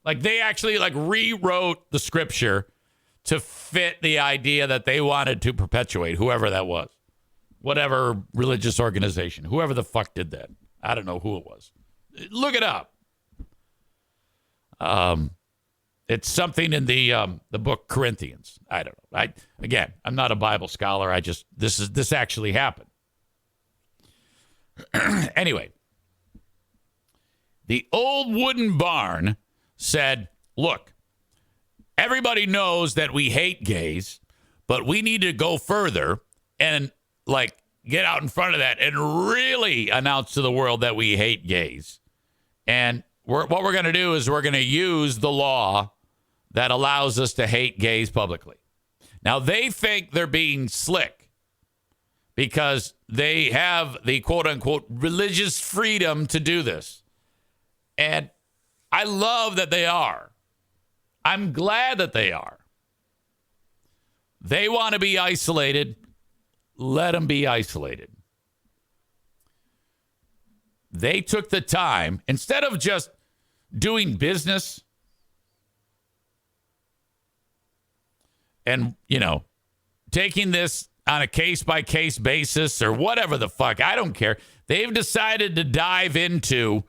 Like they actually rewrote the scripture to fit the idea that they wanted to perpetuate, whoever that was, whatever religious organization, whoever the fuck did that. I don't know who it was. Look it up. It's something in the book Corinthians. I don't know. I'm not a Bible scholar. This actually happened. Anyway, the old wooden barn said, look, everybody knows that we hate gays, but we need to go further and get out in front of that and really announce to the world that we hate gays. And what we're going to do is we're going to use the law that allows us to hate gays publicly. Now, they think they're being slick because they have the quote-unquote religious freedom to do this. And I love that they are. I'm glad that they are. They want to be isolated. Let them be isolated. They took the time, instead of just doing business and, taking this on a case-by-case basis or whatever the fuck, I don't care. They've decided to dive into,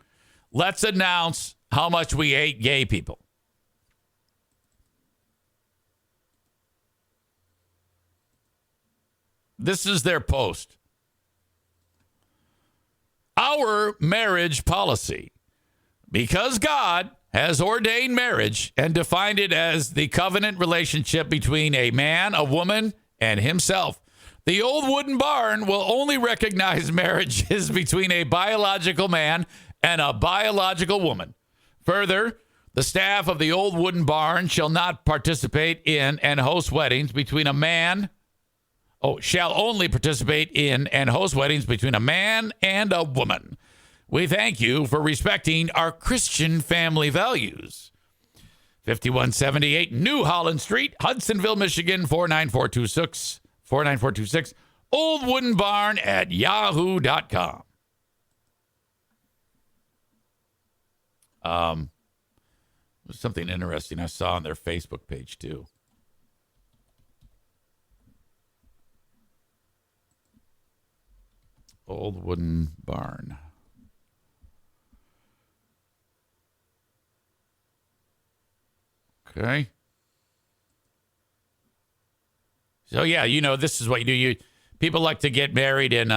let's announce how much we hate gay people. This is their post. Our marriage policy. Because God has ordained marriage and defined it as the covenant relationship between a man, a woman, and himself, the old wooden barn will only recognize marriages between a biological man and a biological woman. Further, the staff of the old wooden barn shall not participate in and host weddings between a man. Shall only participate in and host weddings between a man and a woman. We thank you for respecting our Christian family values. 5178 New Holland Street, Hudsonville, Michigan, 49426, Old Wooden Barn at yahoo.com. There's something interesting I saw on their Facebook page, too. Old Wooden Barn. Okay. So yeah, this is what you do. People like to get married in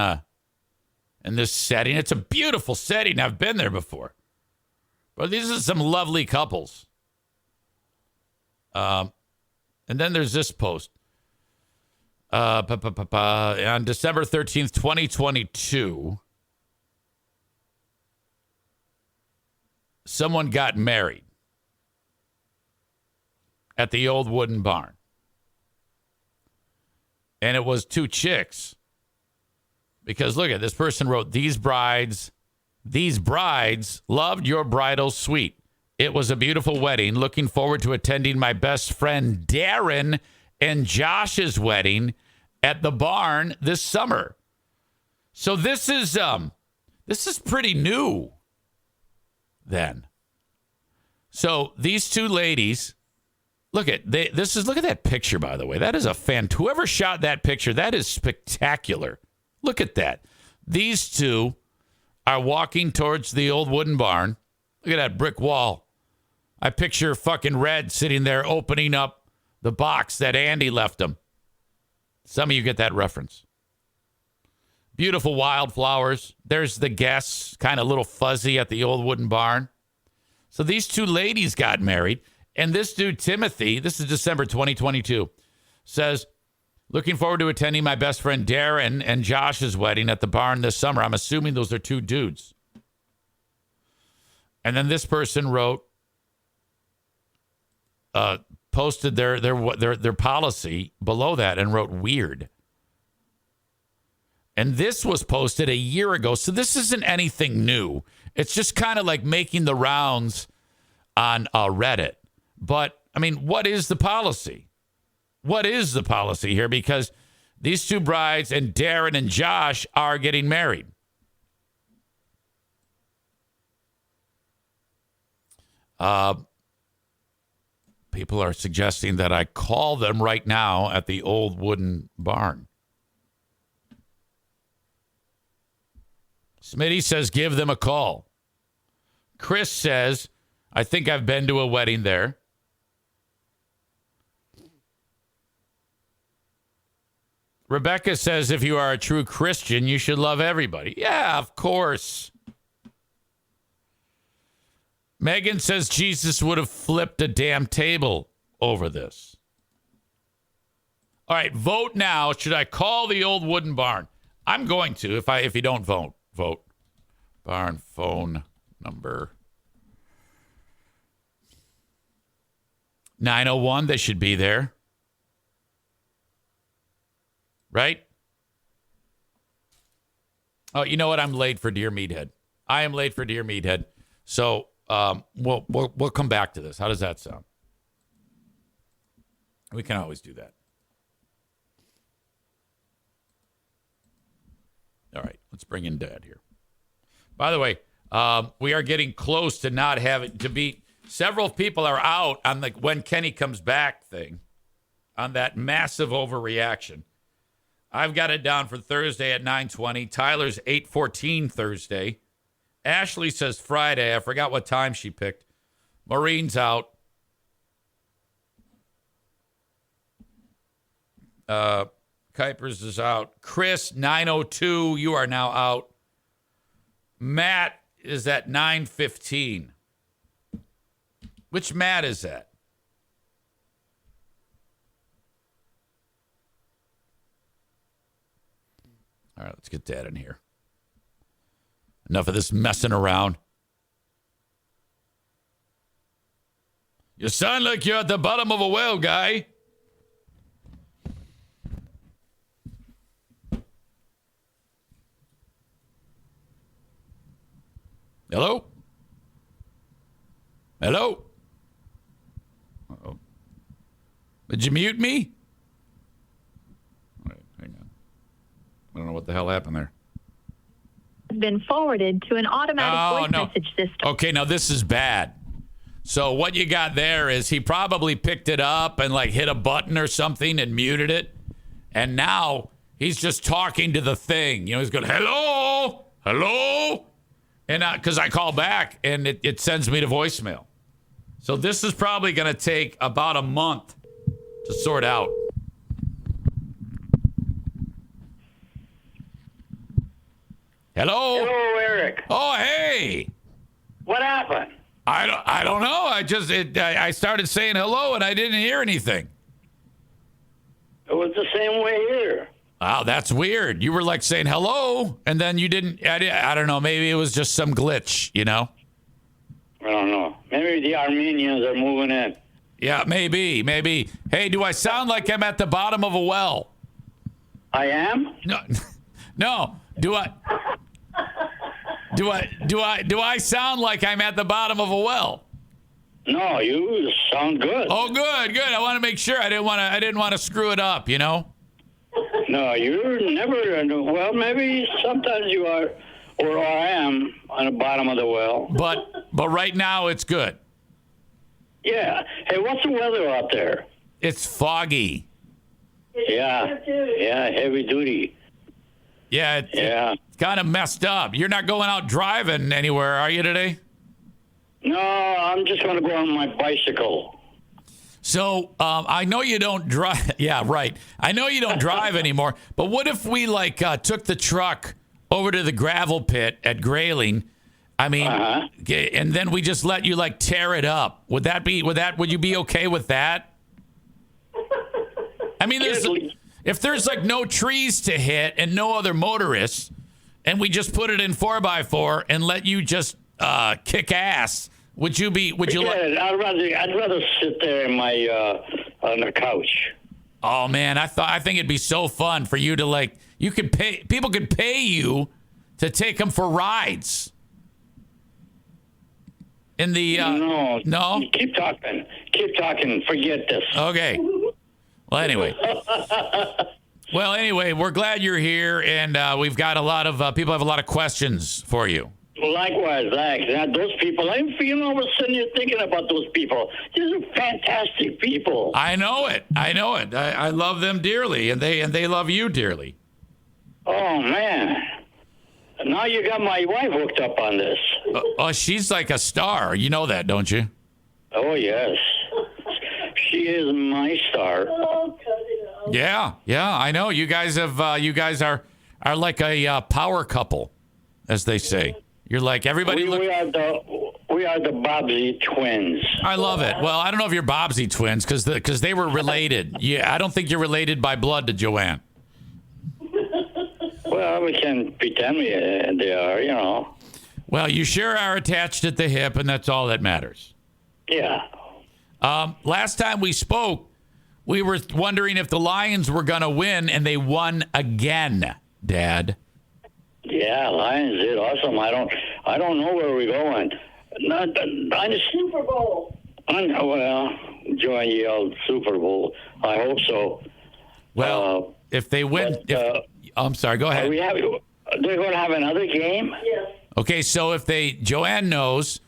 this setting. It's a beautiful setting. I've been there before. But these are some lovely couples. And then there's this post. On December 13th, 2022, someone got married at the old wooden barn. And it was two chicks. Because look at this person wrote, these brides loved your bridal suite. It was a beautiful wedding. Looking forward to attending my best friend Darren and Josh's wedding at the barn this summer. So this is pretty new then. So these two ladies Look at that picture, by the way. That is whoever shot that picture, that is spectacular. Look at that. These two are walking towards the old wooden barn. Look at that brick wall. I picture fucking Red sitting there opening up the box that Andy left him. Some of you get that reference. Beautiful wildflowers. There's the guests, kind of a little fuzzy at the old wooden barn. So these two ladies got married. And this dude, Timothy, this is December 2022, says, looking forward to attending my best friend Darren and Josh's wedding at the barn this summer. I'm assuming those are two dudes. And then this person wrote, posted their policy below that and wrote weird. And this was posted a year ago. So this isn't anything new. It's just kind of like making the rounds on Reddit. But, I mean, what is the policy? What is the policy here? Because these two brides and Darren and Josh are getting married. People are suggesting that I call them right now at the old wooden barn. Smitty says, give them a call. Chris says, I think I've been to a wedding there. Rebecca says, if you are a true Christian, you should love everybody. Yeah, of course. Megan says Jesus would have flipped a damn table over this. All right, vote now. Should I call the old wooden barn? I'm going to. If you don't vote. Barn phone number 901. They should be there. Right? Oh, you know what? I'm late for Dear Meathead. I am late for Dear Meathead. So we'll come back to this. How does that sound? We can always do that. All right, let's bring in Dad here. By the way, we are getting close to not having to be. Several people are out on the when Kenney comes back thing on that massive overreaction. I've got it down for Thursday at 9:20. Tyler's 8:14 Thursday. Ashley says Friday. I forgot what time she picked. Maureen's out. Kuipers is out. Chris, 9:02. You are now out. Matt is at 9:15. Which Matt is that? All right, let's get Dad in here. Enough of this messing around. You sound like you're at the bottom of a well, guy. Hello? Hello? Uh-oh. Did you mute me? All right, hang on. I don't know what the hell happened there. Been forwarded to an automatic voice message system. Okay, now this is bad. So what you got there is he probably picked it up and like hit a button or something and muted it. And now he's just talking to the thing. You know, he's going, hello, hello. And because I call back and it sends me to voicemail. So this is probably going to take about a month to sort out. Hello? Hello, Eric. Oh, hey. What happened? I don't know. I started saying hello and I didn't hear anything. It was the same way here. Wow, that's weird. You were like saying hello and then you didn't. I don't know. Maybe it was just some glitch, you know? I don't know. Maybe the Armenians are moving in. Yeah, maybe. Hey, do I sound like I'm at the bottom of a well? I am? No. Do I sound like I'm at the bottom of a well? No, you sound good. Oh, good. I want to make sure. I didn't want to screw it up, you know? No, you're never. Well, maybe sometimes you are, or I am on the bottom of the well. But right now it's good. Yeah. Hey, what's the weather out there? It's foggy. Yeah. Yeah, heavy duty. Yeah, it's kind of messed up. You're not going out driving anywhere, are you, today? No, I'm just going to go on my bicycle. So I know you don't drive. Yeah, right. I know you don't drive anymore. But what if we took the truck over to the gravel pit at Grayling? I mean, and then we just let you tear it up. Would you be okay with that? I mean, if there's no trees to hit and no other motorists, and we just put it in 4x4 and let you just kick ass, would you? I'd rather sit there in my on the couch. Oh man, I think it'd be so fun for you to people could pay you to take them for rides. In the no. Keep talking. Forget this. Okay. Well, anyway, we're glad you're here, and we've got a lot of people have a lot of questions for you. Likewise, thanks. Those people, all of a sudden you're thinking about those people. These are fantastic people. I know it. I love them dearly, and they love you dearly. Oh man. Now you got my wife hooked up on this. She's like a star. You know that, don't you? Oh, yes. She is my star. Yeah, I know. You guys are like a power couple, as they say. You're like everybody. We are the Bobsey twins. I love it. Well, I don't know if you're Bobsey twins because they were related. Yeah, I don't think you're related by blood to Joanne. Well, we can pretend they are, Well, you sure are attached at the hip, and that's all that matters. Yeah. Last time we spoke, we were wondering if the Lions were going to win, and they won again, Dad. Yeah, Lions did awesome. I don't know where we're going. Super Bowl. Joanne yelled Super Bowl. I hope so. Well, if they win, I'm sorry. Go ahead. They're going to have another game. Yes. Okay, so if Joanne knows,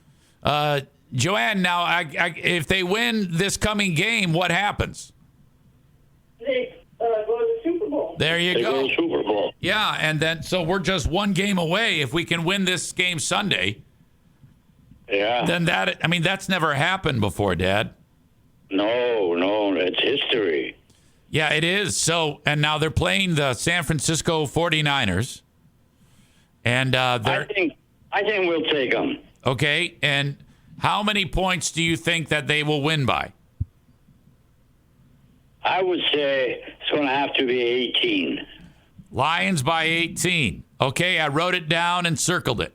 Joanne. Now, if they win this coming game, what happens? They go to the Super Bowl. There you go. They go to Super Bowl. Yeah, and then so we're just one game away. If we can win this game Sunday, then that's never happened before, Dad. No, it's history. Yeah, it is. So, and now they're playing the San Francisco 49ers. And I think we'll take them. Okay, and how many points do you think that they will win by? I would say it's going to have to be 18. Lions by 18. Okay, I wrote it down and circled it.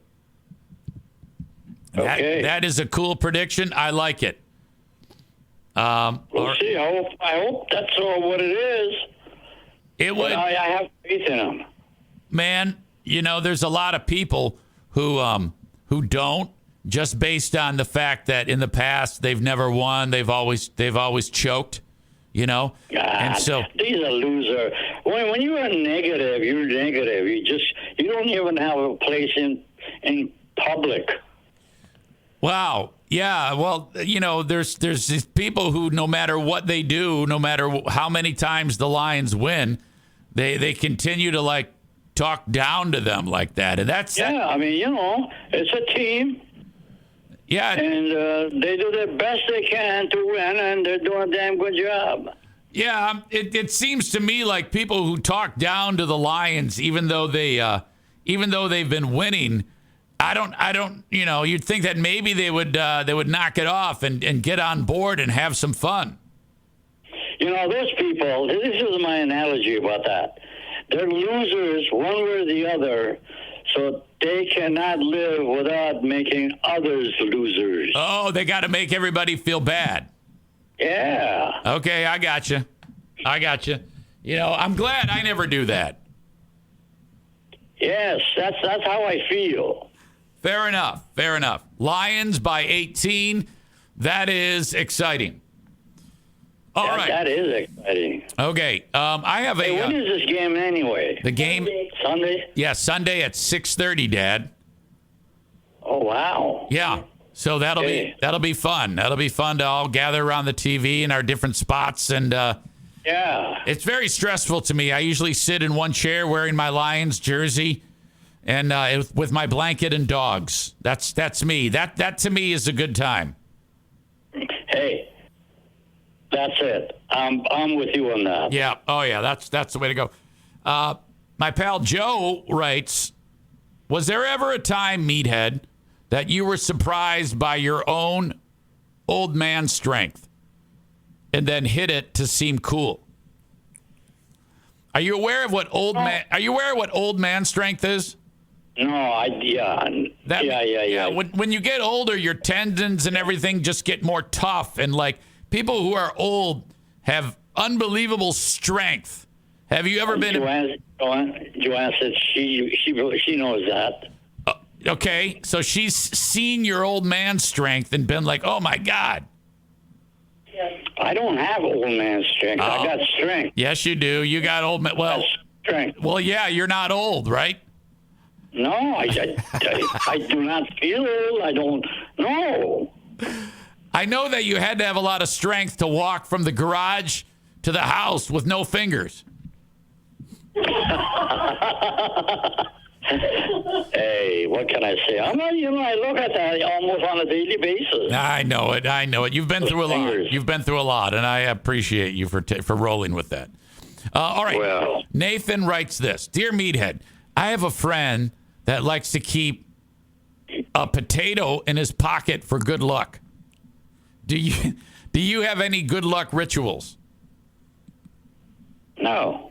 Okay. That is a cool prediction. I like it. We'll see. I hope that's what it is. It would. I have faith in them. Man, there's a lot of people who don't, just based on the fact that in the past they've never won. They've always choked. God, and so these are losers. When you are negative, you're negative. You don't even have a place in public. Wow. Yeah. Well, there's these people who, no matter what they do, no matter how many times the Lions win, they continue to talk down to them like that. And that's it's a team. Yeah. And they do the best they can to win, and they're doing a damn good job. Yeah. It seems to me like people who talk down to the Lions, even though they've been winning, I don't, you'd think that maybe they would knock it off and get on board and have some fun. Those people, this is my analogy about that. They're losers one way or the other, so they cannot live without making others losers. Oh, they got to make everybody feel bad. Yeah. Okay, I got you. I'm glad I never do that. Yes, that's how I feel. Fair enough. Lions by 18. That is exciting. All right. That is exciting. Okay. I have a. When is this game anyway? The game. Sunday? Yeah, Sunday at 6:30, Dad. Oh, wow. Yeah. So that'll be fun. That'll be fun to all gather around the TV in our different spots. And Yeah. it's very stressful to me. I usually sit in one chair wearing my Lions jersey and with my blanket and dogs. That's me. That to me is a good time. Hey, that's it. I'm with you on that. Yeah. Oh, yeah. That's the way to go. My pal Joe writes, was there ever a time, Meathead, that you were surprised by your own old man strength and then hit it to seem cool? Are you aware of what old man strength is? No, yeah. When you get older, your tendons and everything just get more tough, and like people who are old have unbelievable strength. Have you ever been? Joanne said she knows that. Okay, so she's seen your old man strength and been like, "Oh my God." I don't have old man strength. I got strength. Yes, you do. You got old man. Well, strength. Well, yeah, you're not old, right? No, I do not feel old. I don't. No. I know that you had to have a lot of strength to walk from the garage to the house with no fingers. Hey, what can I say? I look at that almost on a daily basis. I know it. You've been through a lot. You've been through a lot, and I appreciate you for rolling with that. All right. Well, Nathan writes this. Dear Meathead, I have a friend that likes to keep a potato in his pocket for good luck. Do you have any good luck rituals? No.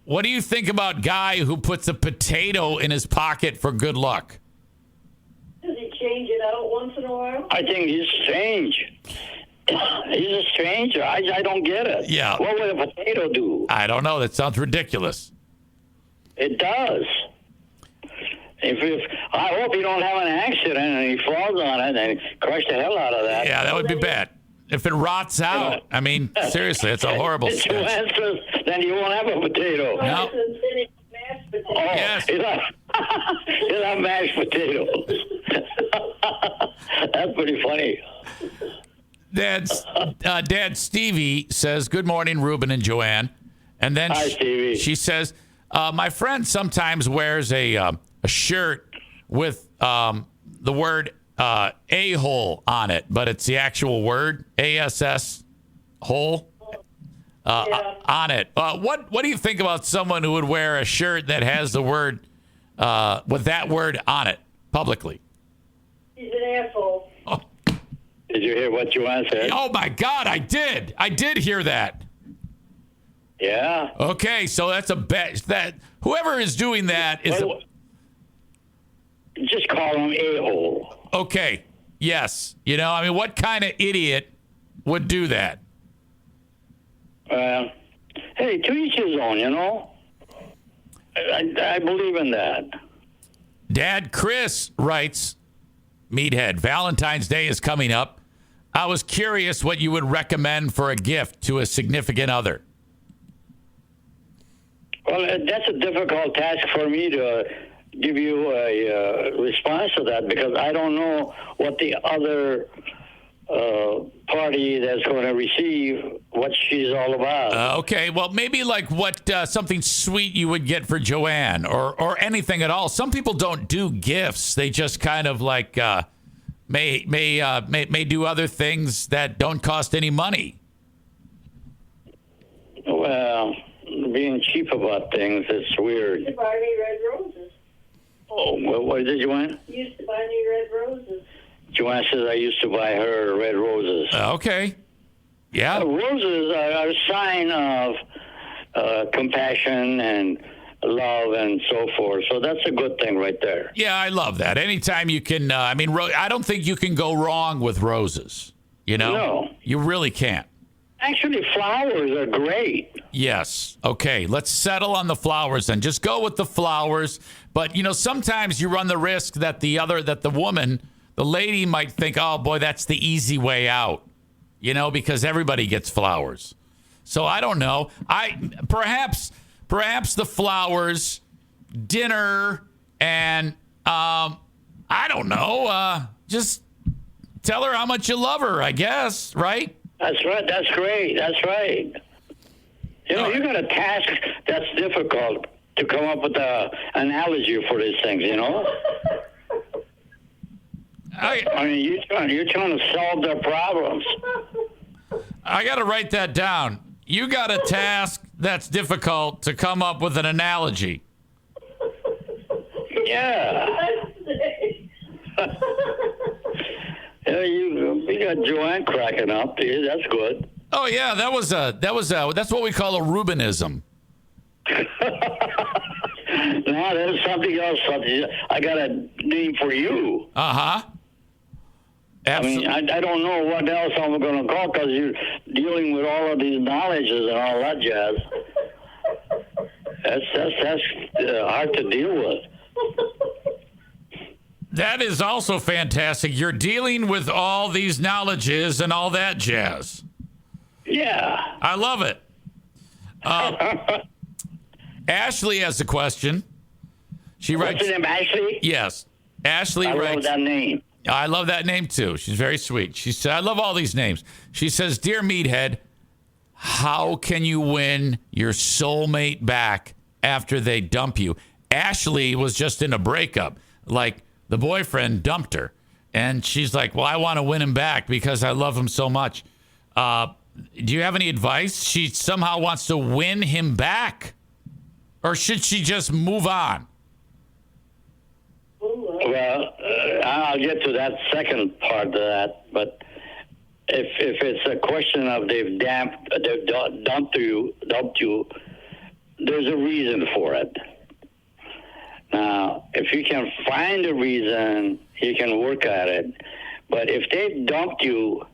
What do you think about guy who puts a potato in his pocket for good luck? Does he change it out once in a while? I think he's strange. He's a stranger. I don't get it. Yeah. What would a potato do? I don't know. That sounds ridiculous. It does. If I hope you don't have an accident and he falls on it and crush the hell out of that. Yeah, that would be bad. If it rots out, I mean, seriously, it's a horrible It's two sketch. answers, then you won't have a potato. No. Oh, Yes. He'll have mashed potatoes. That's pretty funny. Dad Stevie says, good morning, Ruben and Joanne. And then Hi, Stevie. she says, my friend sometimes wears a shirt with the word a-hole on it, but it's the actual word, A-S-S, hole, on it. What do you think about someone who would wear a shirt that has the word, with that word on it, publicly? He's an asshole. Oh. Did you hear what Joanne said? Oh, my God, I did. I did hear that. Yeah. Okay, so that's a bet. That whoever is doing that is... Just call him a-hole. Okay, yes. You know, I mean, what kind of idiot would do that? Hey, to each his own, you know? I believe in that. Dad Chris writes, Meathead, Valentine's Day is coming up. I was curious what you would recommend for a gift to a significant other. Well, that's a difficult task for me to give you a response to that because I don't know what the other party that's going to receive, what she's all about. Okay, well, maybe like what something sweet you would get for Joanne or anything at all. Some people don't do gifts. They just kind of like may do other things that don't cost any money. Well, being cheap about things, it's weird. You used to buy me red roses. Oh, what did Joanne? You used to buy me red roses. Joanne says I used to buy her red roses. Okay. Yeah. Roses are a sign of compassion and love and so forth. So that's a good thing right there. Yeah, I love that. Anytime you can, I don't think you can go wrong with roses. You know? No. You really can't. Actually, flowers are great. Yes. Okay. Let's settle on the flowers then. Just go with the flowers. But, you know, sometimes you run the risk that the woman, the lady might think, oh, boy, that's the easy way out, you know, because everybody gets flowers. So I don't know. Perhaps the flowers, dinner, and I don't know, just tell her how much you love her, I guess, right? That's right. That's great. That's right. You know, you got a task that's difficult to come up with an analogy for these things, you know? I mean, you're trying to solve their problems. I got to write that down. You got a task that's difficult to come up with an analogy. Yeah. Yeah, you got Joanne cracking up. Yeah, that's good. Oh yeah, that's what we call a Rubinism. No, there's something else. I got a name for you. Uh-huh. Absolutely. I mean, I don't know what else I'm going to call because you're dealing with all of these knowledges and all that jazz. That's hard to deal with. That is also fantastic. You're dealing with all these knowledges and all that jazz. Yeah. I love it. Ashley has a question. She writes. What's her name, Ashley? Yes. Ashley writes. I love that name. I love that name too. She's very sweet. She said, I love all these names. She says, Dear Meathead, how can you win your soulmate back after they dump you? Ashley was just in a breakup. Like, the boyfriend dumped her. And she's like, well, I want to win him back because I love him so much. Do you have any advice? She somehow wants to win him back. Or should she just move on? Well, I'll get to that second part of that. But if it's a question of they've dumped you, there's a reason for it. Now, if you can find a reason, you can work at it. But if they dumped you,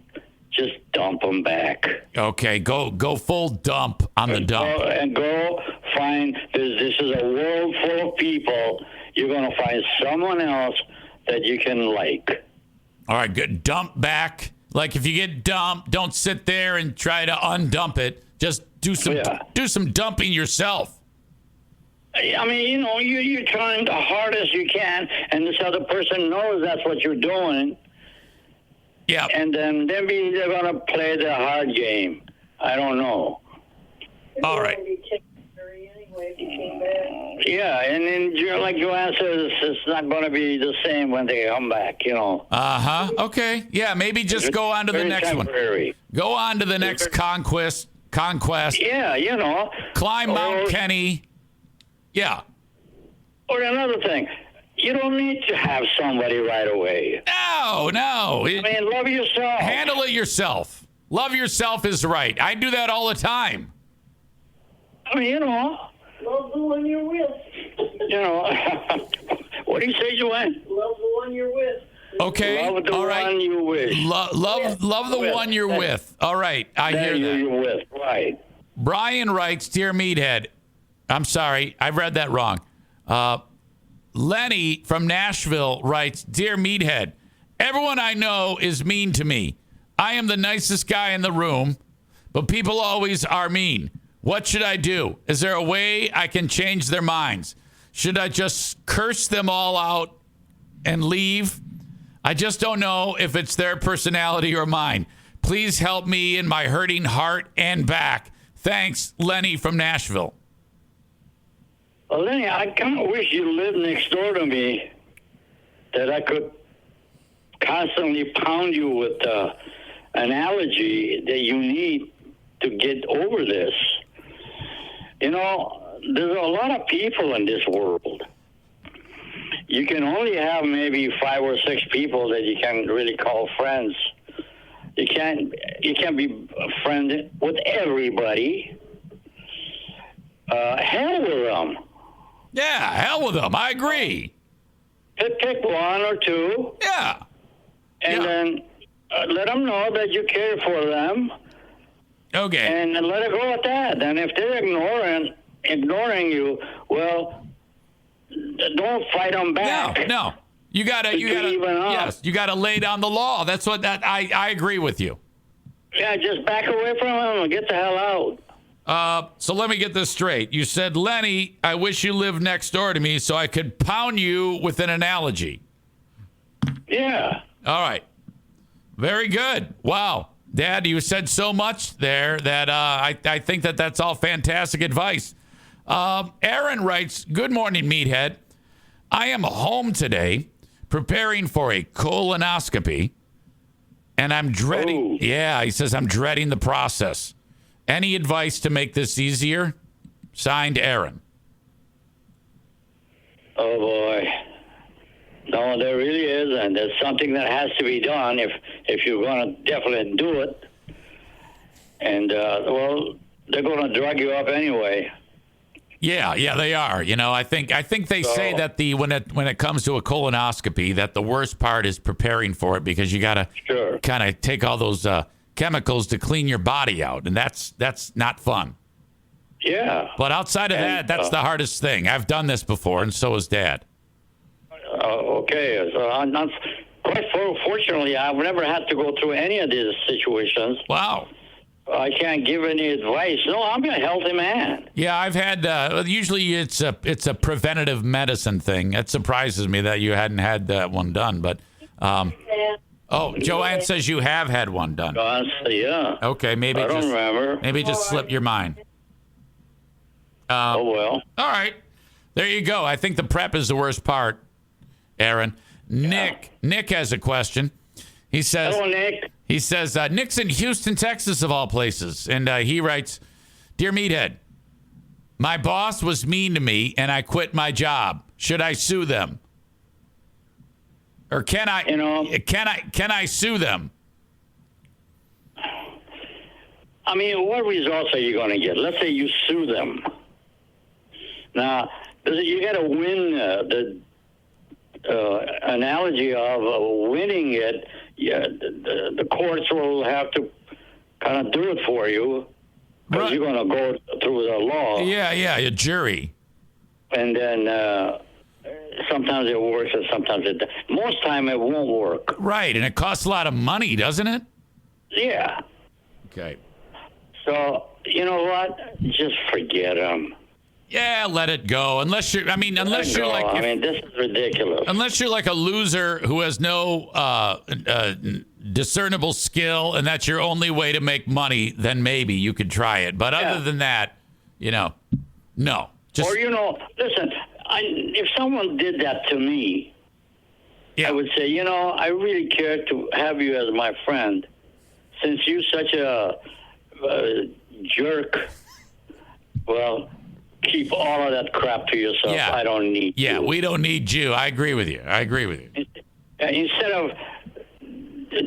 just dump them back. Okay, go full dump on the dump. Go find, this is a world full of people. You're going to find someone else that you can like. All right, good. Dump back. Like if you get dumped, don't sit there and try to undump it. Just do some dumping yourself. I mean, you know, you're trying the hardest you can, and this other person knows that's what you're doing. Yeah. And then maybe they're going to play the hard game. I don't know. All right. Yeah, and then like Joanne says, it's not going to be the same when they come back, you know. Uh-huh. Okay. Yeah, maybe just go on to the next temporary. One. Go on to the next conquest. Yeah, you know. Climb Mount Kenney. Yeah. Or another thing, you don't need to have somebody right away. No. I mean, love yourself. Handle it yourself. Love yourself is right. I do that all the time. I mean, you know. Love the one you're with. You know. What do you say, Joanne? Love the one you're with. Okay. Love the all right. one you wish. Love the one you're with. All right. I hear that. You're with. Right. Brian writes, Dear Meathead. I'm sorry. I read that wrong. Lenny from Nashville writes, Dear Meathead, everyone I know is mean to me. I am the nicest guy in the room, but people always are mean. What should I do? Is there a way I can change their minds? Should I just curse them all out and leave? I just don't know if it's their personality or mine. Please help me in my hurting heart and back. Thanks, Lenny from Nashville. Well, Lenny, I kind of wish you lived next door to me, that I could constantly pound you with the analogy that you need to get over this. You know, there's a lot of people in this world. You can only have maybe 5 or 6 people that you can really call friends. You can't be a friend with everybody. Hell with them. Yeah, hell with them. I agree. Pick 1 or 2. Yeah. And then let them know that you care for them. Okay. And let it go at that. And if they're ignoring you, well, don't fight them back. No. You gotta lay down the law. That's what I agree with you. Yeah, just back away from them and get the hell out. So let me get this straight. You said, Lenny, I wish you lived next door to me so I could pound you with an analogy. Yeah. All right. Very good. Wow. Dad, you said so much there that I think that's all fantastic advice. Aaron writes, good morning, Meathead. I am home today preparing for a colonoscopy, and I'm dreading. Ooh. Yeah, he says, I'm dreading the process. Any advice to make this easier? Signed, Aaron. Oh, boy. No, there really is, and there's something that has to be done if you're going to definitely do it. And, well, they're going to drug you up anyway. Yeah, they are. You know, I think they say that when it comes to a colonoscopy, that the worst part is preparing for it because you got to kind of take all those chemicals to clean your body out, and that's not fun. Yeah. But outside of that, that's the hardest thing. I've done this before, and so has Dad. Okay, so I'm not, quite fortunately, I've never had to go through any of these situations. Wow. I can't give any advice. No, I'm a healthy man. Yeah, I've had. Usually, it's a preventative medicine thing. It surprises me that you hadn't had that one done. But, Joanne says you have had one done. Yeah. Okay, maybe I don't remember. Maybe just slipped your mind. Oh well. All right, there you go. I think the prep is the worst part, Aaron. Nick has a question. He says. Hello, Nick. He says, Nick's in Houston, Texas, of all places. And he writes, Dear Meathead, my boss was mean to me and I quit my job. Should I sue them? Or can I sue them? I mean, what results are you going to get? Let's say you sue them. Now, you got to win the analogy of winning it. Yeah, the courts will have to kind of do it for you because you're going to go through the law. Yeah, a jury. And then sometimes it works and sometimes it doesn't. Most time it won't work. Right, and it costs a lot of money, doesn't it? Yeah. Okay. So, you know what? Just forget them. Yeah, let it go. Unless you're like, this is ridiculous. Unless you're like a loser who has no discernible skill, and that's your only way to make money, then maybe you could try it. But other than that, no. Just, or listen. If someone did that to me, I would say, I really care to have you as my friend, since you're such a jerk. Well, keep all of that crap to yourself. Yeah. I don't need you. Yeah, we don't need you. I agree with you. Instead of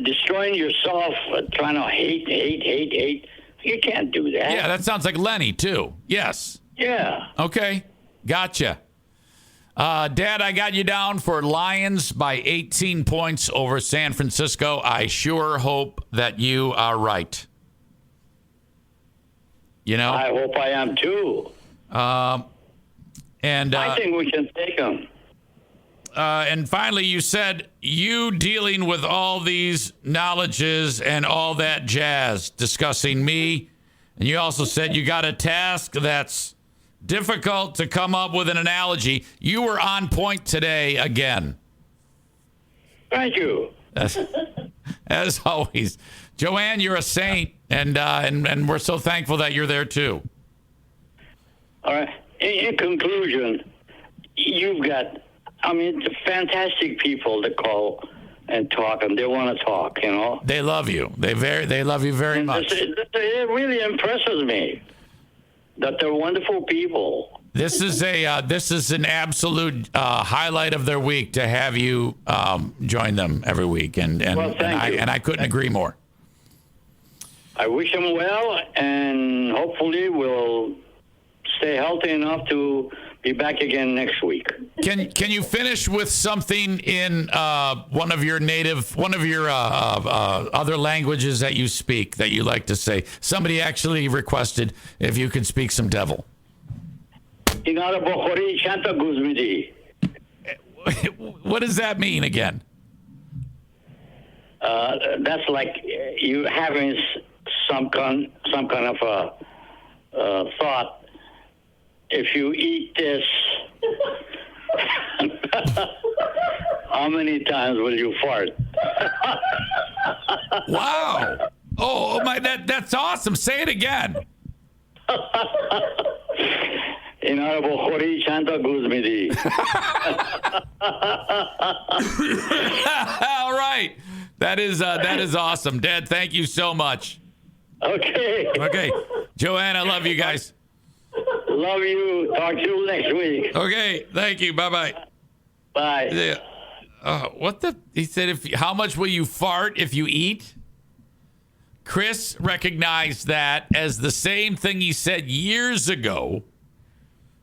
destroying yourself, trying to hate, you can't do that. Yeah, that sounds like Lenny, too. Yes. Yeah. Okay. Gotcha. Dad, I got you down for Lions by 18 points over San Francisco. I sure hope that you are right. I hope I am, too. And I think we can take them. And finally, you said you dealing with all these knowledges and all that jazz, discussing me. And you also said you got a task that's difficult to come up with an analogy. You were on point today again. Thank you. As always. Joanne, you're a saint, and we're so thankful that you're there, too. All right. In conclusion, you've got, fantastic people that call and talk, and they want to talk, They love you. They love you very much. It really impresses me that they're wonderful people. This is an absolute highlight of their week to have you join them every week, and I couldn't agree more. I wish them well, and hopefully we'll stay healthy enough to be back again next week. Can you finish with something in one of your other languages that you speak that you like to say? Somebody actually requested if you could speak some devil. What does that mean again? That's like you having some kind of a thought. If you eat this, how many times will you fart? Wow. Oh my, that's awesome. Say it again. اینا رو بخوری چند تا گوز میدی. All right. That is awesome. Dad, thank you so much. Okay. Joanne, I love you guys. Love you. Talk to you next week. Okay. Thank you. Bye-bye. Bye. Yeah. What the? He said, how much will you fart if you eat? Chris recognized that as the same thing he said years ago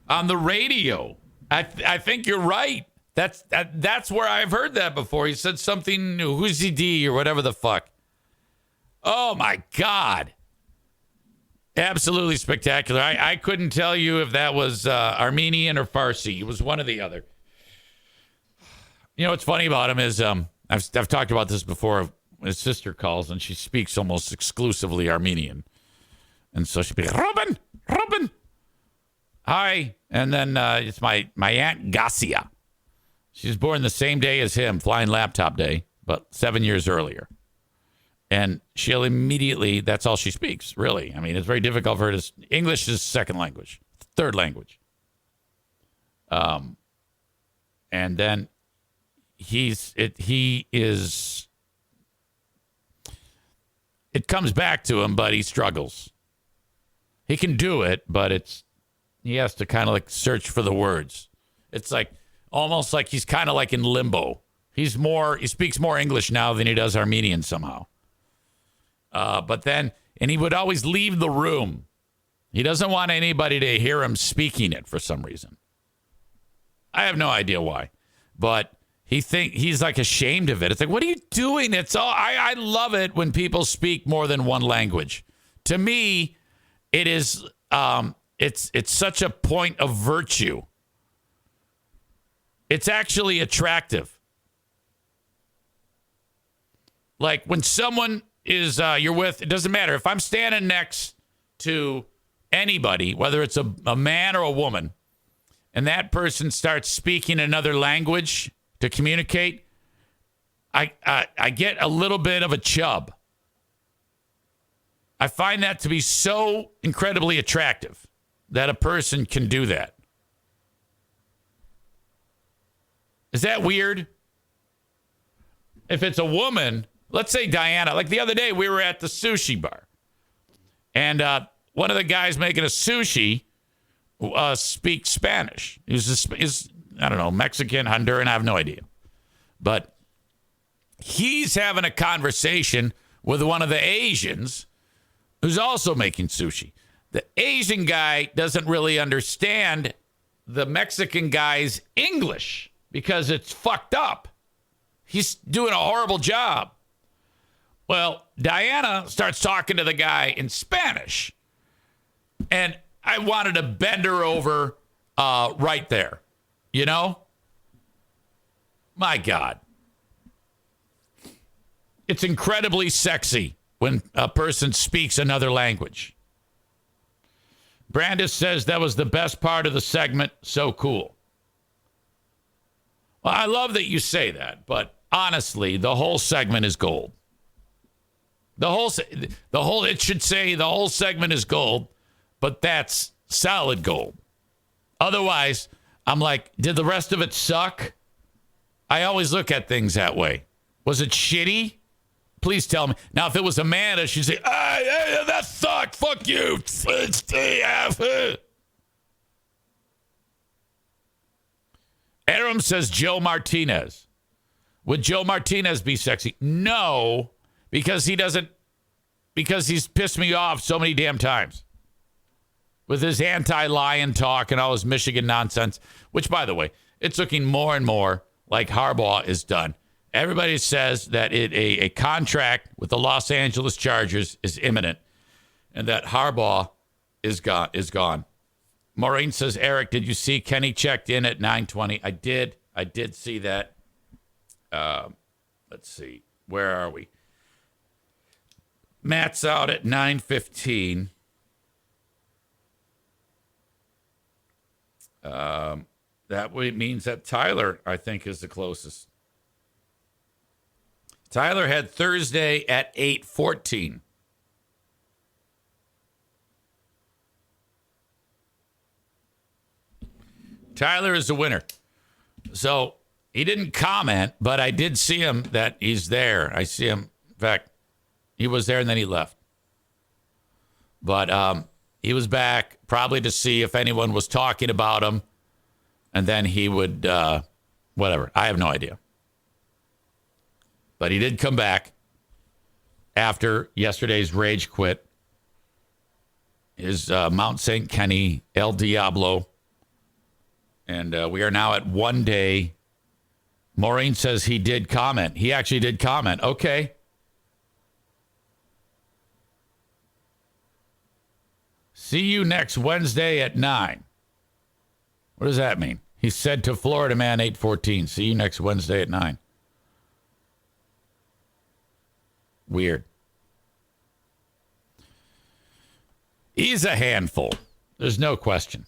on the radio. I think you're right. That's where I've heard that before. He said something, who's D or whatever the fuck. Oh my God. Absolutely spectacular. I couldn't tell you if that was Armenian or Farsi. It was one or the other. You know what's funny about him is I've talked about this before. His sister calls and she speaks almost exclusively Armenian. And so she'd be, Robin. Hi. And then it's my Aunt Gasia. She was born the same day as him, Flying Laptop Day, but 7 years earlier. And she'll immediately, that's all she speaks, really. I mean, it's very difficult for her to, English is second language, third language. And then it comes back to him, but he struggles. He can do it, but he has to kind of like search for the words. It's like almost like he's kind of like in limbo. He speaks more English now than he does Armenian somehow. But then, and he would always leave the room. He doesn't want anybody to hear him speaking it for some reason. I have no idea why, but he's like ashamed of it. It's like, what are you doing? It's all, I love it when people speak more than one language. To me, it is, it's such a point of virtue. It's actually attractive. Like when someone is you're with, it doesn't matter. If I'm standing next to anybody, whether it's a man or a woman, and that person starts speaking another language to communicate, I get a little bit of a chub. I find that to be so incredibly attractive that a person can do that. Is that weird? If it's a woman, let's say Diana, like the other day we were at the sushi bar, and one of the guys making a sushi speaks Spanish. He's I don't know, Mexican, Honduran, I have no idea. But he's having a conversation with one of the Asians who's also making sushi. The Asian guy doesn't really understand the Mexican guy's English because it's fucked up. He's doing a horrible job. Well, Diana starts talking to the guy in Spanish. And I wanted to bend her over right there. You know? My God. It's incredibly sexy when a person speaks another language. Brandis says that was the best part of the segment. So cool. Well, I love that you say that, but honestly, the whole segment is gold. It should say the whole segment is gold, but that's solid gold. Otherwise, I'm like, did the rest of it suck? I always look at things that way. Was it shitty? Please tell me. Now, if it was Amanda, she'd say, that sucked. Fuck you. Aram says Joe Martinez. Would Joe Martinez be sexy? No, because he's pissed me off so many damn times with his anti-lion talk and all his Michigan nonsense, which, by the way, it's looking more and more like Harbaugh is done. Everybody says that a contract with the Los Angeles Chargers is imminent and that Harbaugh is gone. Maureen says, Eric, did you see Kenney checked in at 9:20? I did see that. Let's see. Where are we? Matt's out at 9:15. That means that Tyler, I think, is the closest. Tyler had Thursday at 8:14. Tyler is the winner. So he didn't comment, but I did see him that he's there. I see him. In fact, he was there and then he left. But he was back probably to see if anyone was talking about him. And then he would, whatever. I have no idea. But he did come back after yesterday's rage quit. His Mount St. Kenney, El Diablo. And we are now at 1 day. Maureen says he did comment. He actually did comment. Okay. See you next Wednesday at 9. What does that mean? He said to Florida Man 8:14. See you next Wednesday at 9. Weird. He's a handful. There's no question.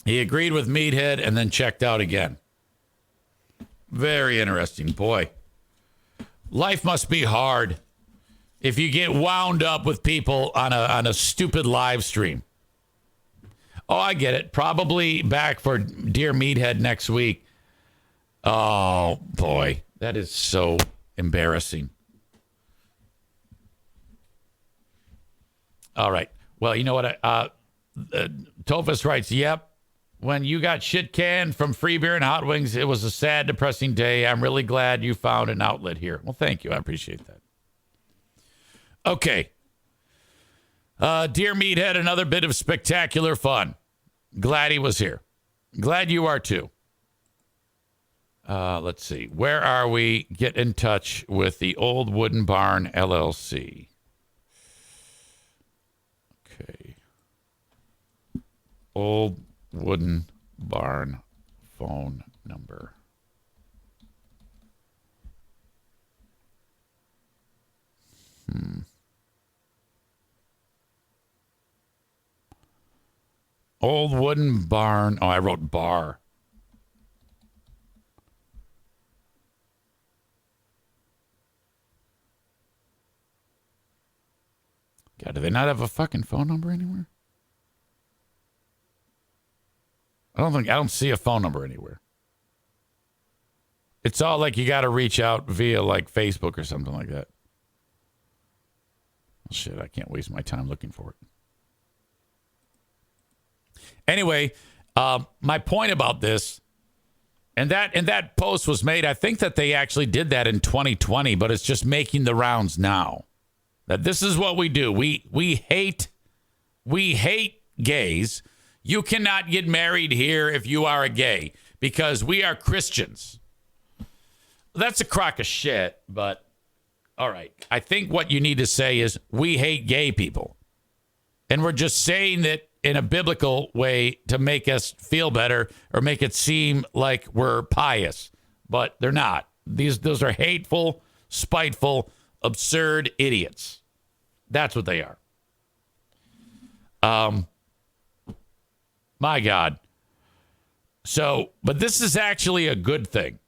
He agreed with Meathead and then checked out again. Very interesting. Boy, life must be hard if you get wound up with people on a stupid live stream. Oh, I get it. Probably back for Dear Meathead next week. Oh, boy. That is so embarrassing. All right. Well, you know what? Tofus writes, yep. When you got shit canned from free beer and hot wings, it was a sad, depressing day. I'm really glad you found an outlet here. Well, thank you. I appreciate that. Okay. Dear Meathead, another bit of spectacular fun. Glad he was here. Glad you are too. Let's see. Where are we? Get in touch with the Old Wooden Barn LLC. Okay. Old Wooden Barn phone number. Old Wooden Barn. Oh, I wrote bar. God, do they not have a fucking phone number anywhere? I don't see a phone number anywhere. It's all like you got to reach out via like Facebook or something like that. Well, shit, I can't waste my time looking for it. Anyway, my point about this, and that post was made, I think that they actually did that in 2020, but it's just making the rounds now. That this is what we do. We hate gays. You cannot get married here if you are a gay because we are Christians. That's a crock of shit, but all right. I think what you need to say is we hate gay people. And we're just saying that in a biblical way to make us feel better or make it seem like we're pious, but they're not. Those are hateful, spiteful, absurd idiots. That's what they are. My God. So, but this is actually a good thing.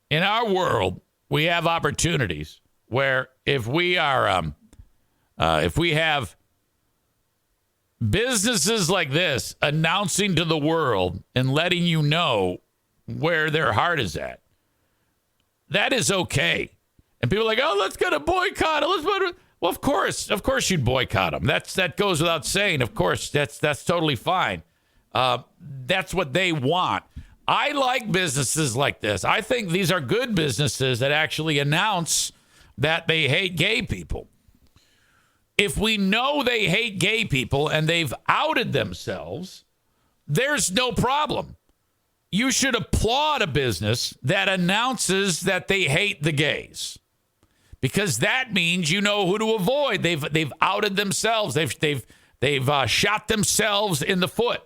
In our world, we have opportunities where if we are, if we have businesses like this announcing to the world and letting you know where their heart is at, that is okay. And people are like, oh, let's go to boycott it. Well, of course you'd boycott them. That goes without saying. Of course, that's totally fine. That's what they want. I like businesses like this. I think these are good businesses that actually announce that they hate gay people. If we know they hate gay people and they've outed themselves, there's no problem. You should applaud a business that announces that they hate the gays, because that means you know who to avoid. They've outed themselves. They've shot themselves in the foot.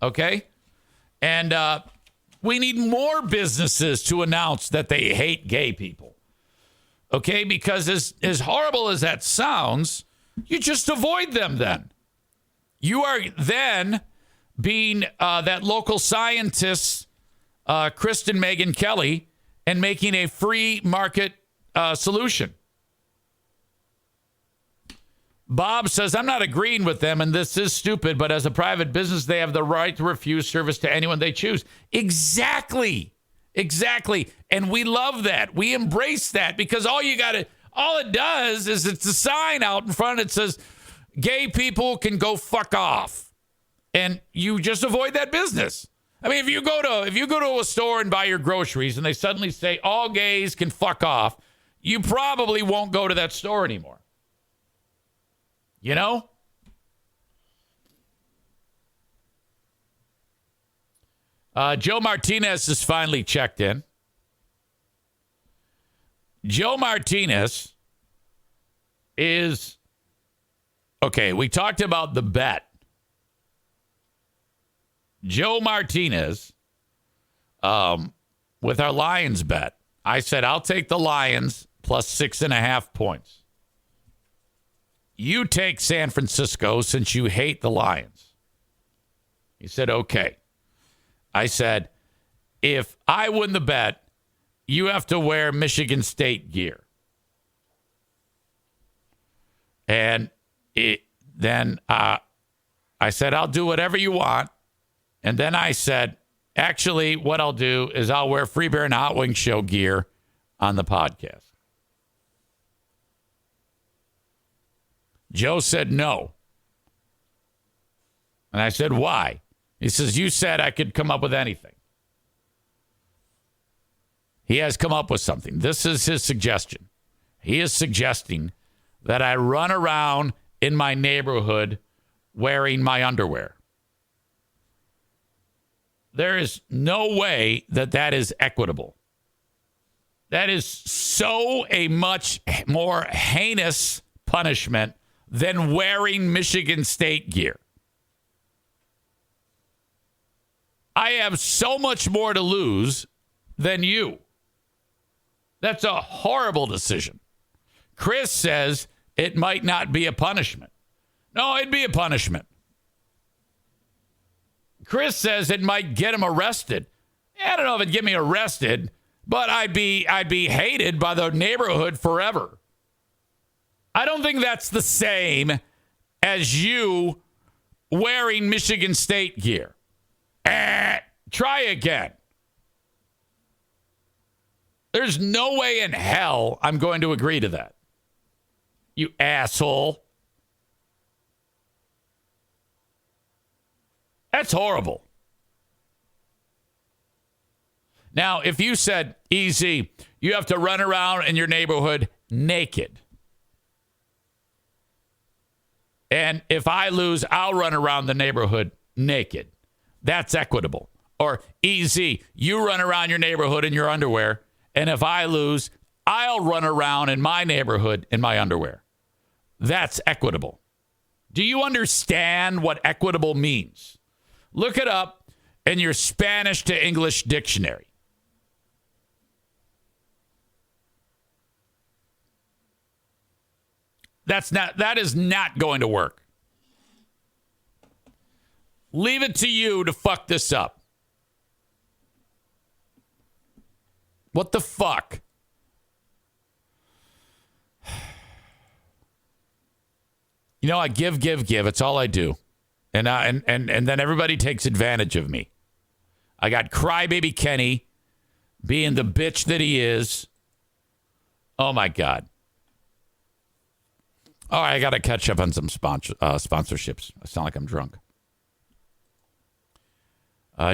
Okay? And we need more businesses to announce that they hate gay people. Okay? Because as horrible as that sounds, you just avoid them then. You are then being that local scientist's Kristen Megyn Kelly and making a free market solution. Bob says, I'm not agreeing with them, and this is stupid, but as a private business, they have the right to refuse service to anyone they choose. Exactly. And we love that. We embrace that because all it does is it's a sign out in front that says, gay people can go fuck off. And you just avoid that business. I mean, if you go to a store and buy your groceries and they suddenly say all gays can fuck off, you probably won't go to that store anymore. You know? Joe Martinez has finally checked in. Joe Martinez is... Okay, we talked about the bet. Joe Martinez, with our Lions bet, I said, I'll take the Lions plus 6.5 points. You take San Francisco since you hate the Lions. He said, okay. I said, if I win the bet, you have to wear Michigan State gear. And then I said, I'll do whatever you want. And then I said, actually, what I'll do is I'll wear Free Beer and Hot Wing Show gear on the podcast. Joe said no. And I said, why? He says, you said I could come up with anything. He has come up with something. This is his suggestion. He is suggesting that I run around in my neighborhood wearing my underwear. There is no way that is equitable. That is so a much more heinous punishment than wearing Michigan State gear. I have so much more to lose than you. That's a horrible decision. Chris says it might not be a punishment. No, it'd be a punishment. Chris says it might get him arrested. I don't know if it'd get me arrested, but I'd be hated by the neighborhood forever. I don't think that's the same as you wearing Michigan State gear. Try again. There's no way in hell I'm going to agree to that. You asshole. That's horrible. Now, if you said, easy, you have to run around in your neighborhood naked. And if I lose, I'll run around the neighborhood naked. That's equitable. Or easy, you run around your neighborhood in your underwear. And if I lose, I'll run around in my neighborhood in my underwear. That's equitable. Do you understand what equitable means? Look it up in your Spanish to English dictionary. That is not going to work. Leave it to you to fuck this up. What the fuck? You know, I give. It's all I do. And then everybody takes advantage of me. I got crybaby Kenney being the bitch that he is. Oh, my God. All right, I got to catch up on some sponsorships. I sound like I'm drunk.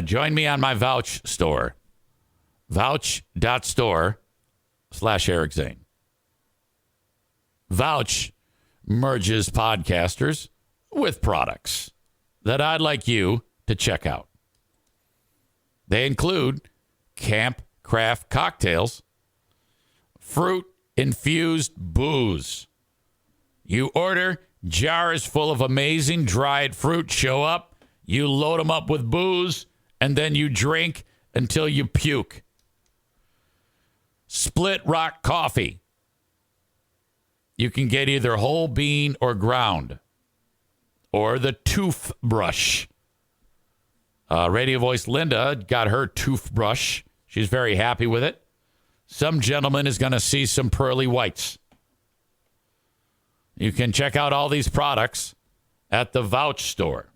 Join me on my Vouch store. Vouch.store/Eric Zane. Vouch merges podcasters with products that I'd like you to check out. They include Camp Craft cocktails, fruit-infused booze. You order, jars full of amazing dried fruit show up, you load them up with booze, and then you drink until you puke. Split Rock coffee. You can get either whole bean or ground. Or the toothbrush. Radio voice Linda got her toothbrush. She's very happy with it. Some gentleman is going to see some pearly whites. You can check out all these products at the Vouch store.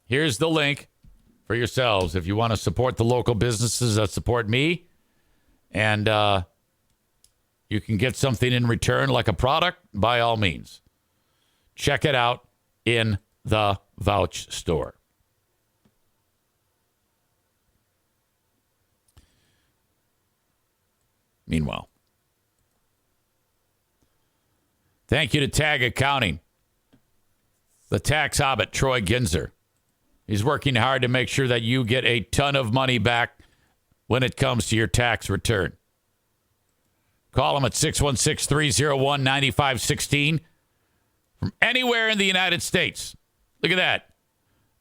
Here's the link for yourselves if you want to support the local businesses that support me. And you can get something in return like a product, by all means. Check it out in the Vouch store. Meanwhile, thank you to Tag Accounting, the tax hobbit, Troy Ginzer. He's working hard to make sure that you get a ton of money back when it comes to your tax return. Call him at 616-301-9516 from anywhere in the United States. Look at that.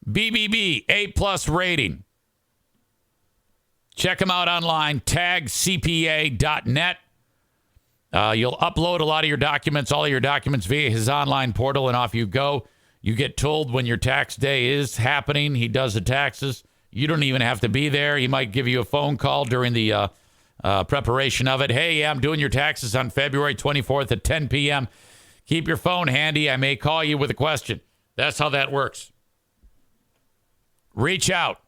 BBB, A+ rating. Check him out online, tagcpa.net. You'll upload a lot of your documents, all of your documents via his online portal, and off you go. You get told when your tax day is happening. He does the taxes. You don't even have to be there. He might give you a phone call during the preparation of it. Hey, I'm doing your taxes on February 24th at 10 p.m. Keep your phone handy. I may call you with a question. That's how that works. Reach out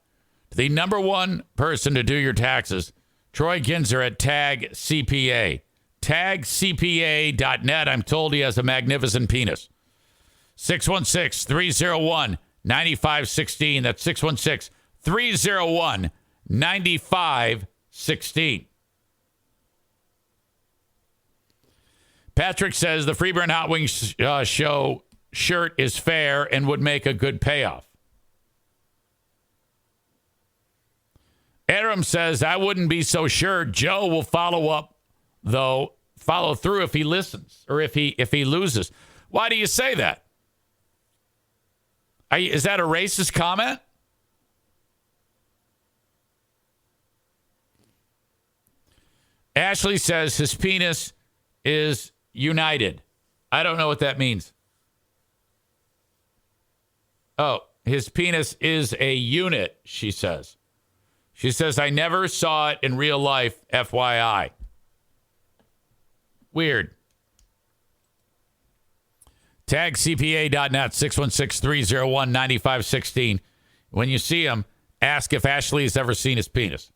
to the number one person to do your taxes, Troy Ginzer at Tag CPA. TagCPA.net. I'm told he has a magnificent penis. 616-301-9516. That's 616-301-9516. Patrick says the Freeburn Hot Wings show shirt is fair and would make a good payoff. Aram says, I wouldn't be so sure. Joe will follow through if he listens or if he loses. Why do you say that? Is that a racist comment? Ashley says his penis is united. I don't know what that means. Oh, his penis is a unit, she says. She says, I never saw it in real life, FYI. Weird. TagCPA.net, 616-301-9516. When you see him, ask if Ashley has ever seen his penis.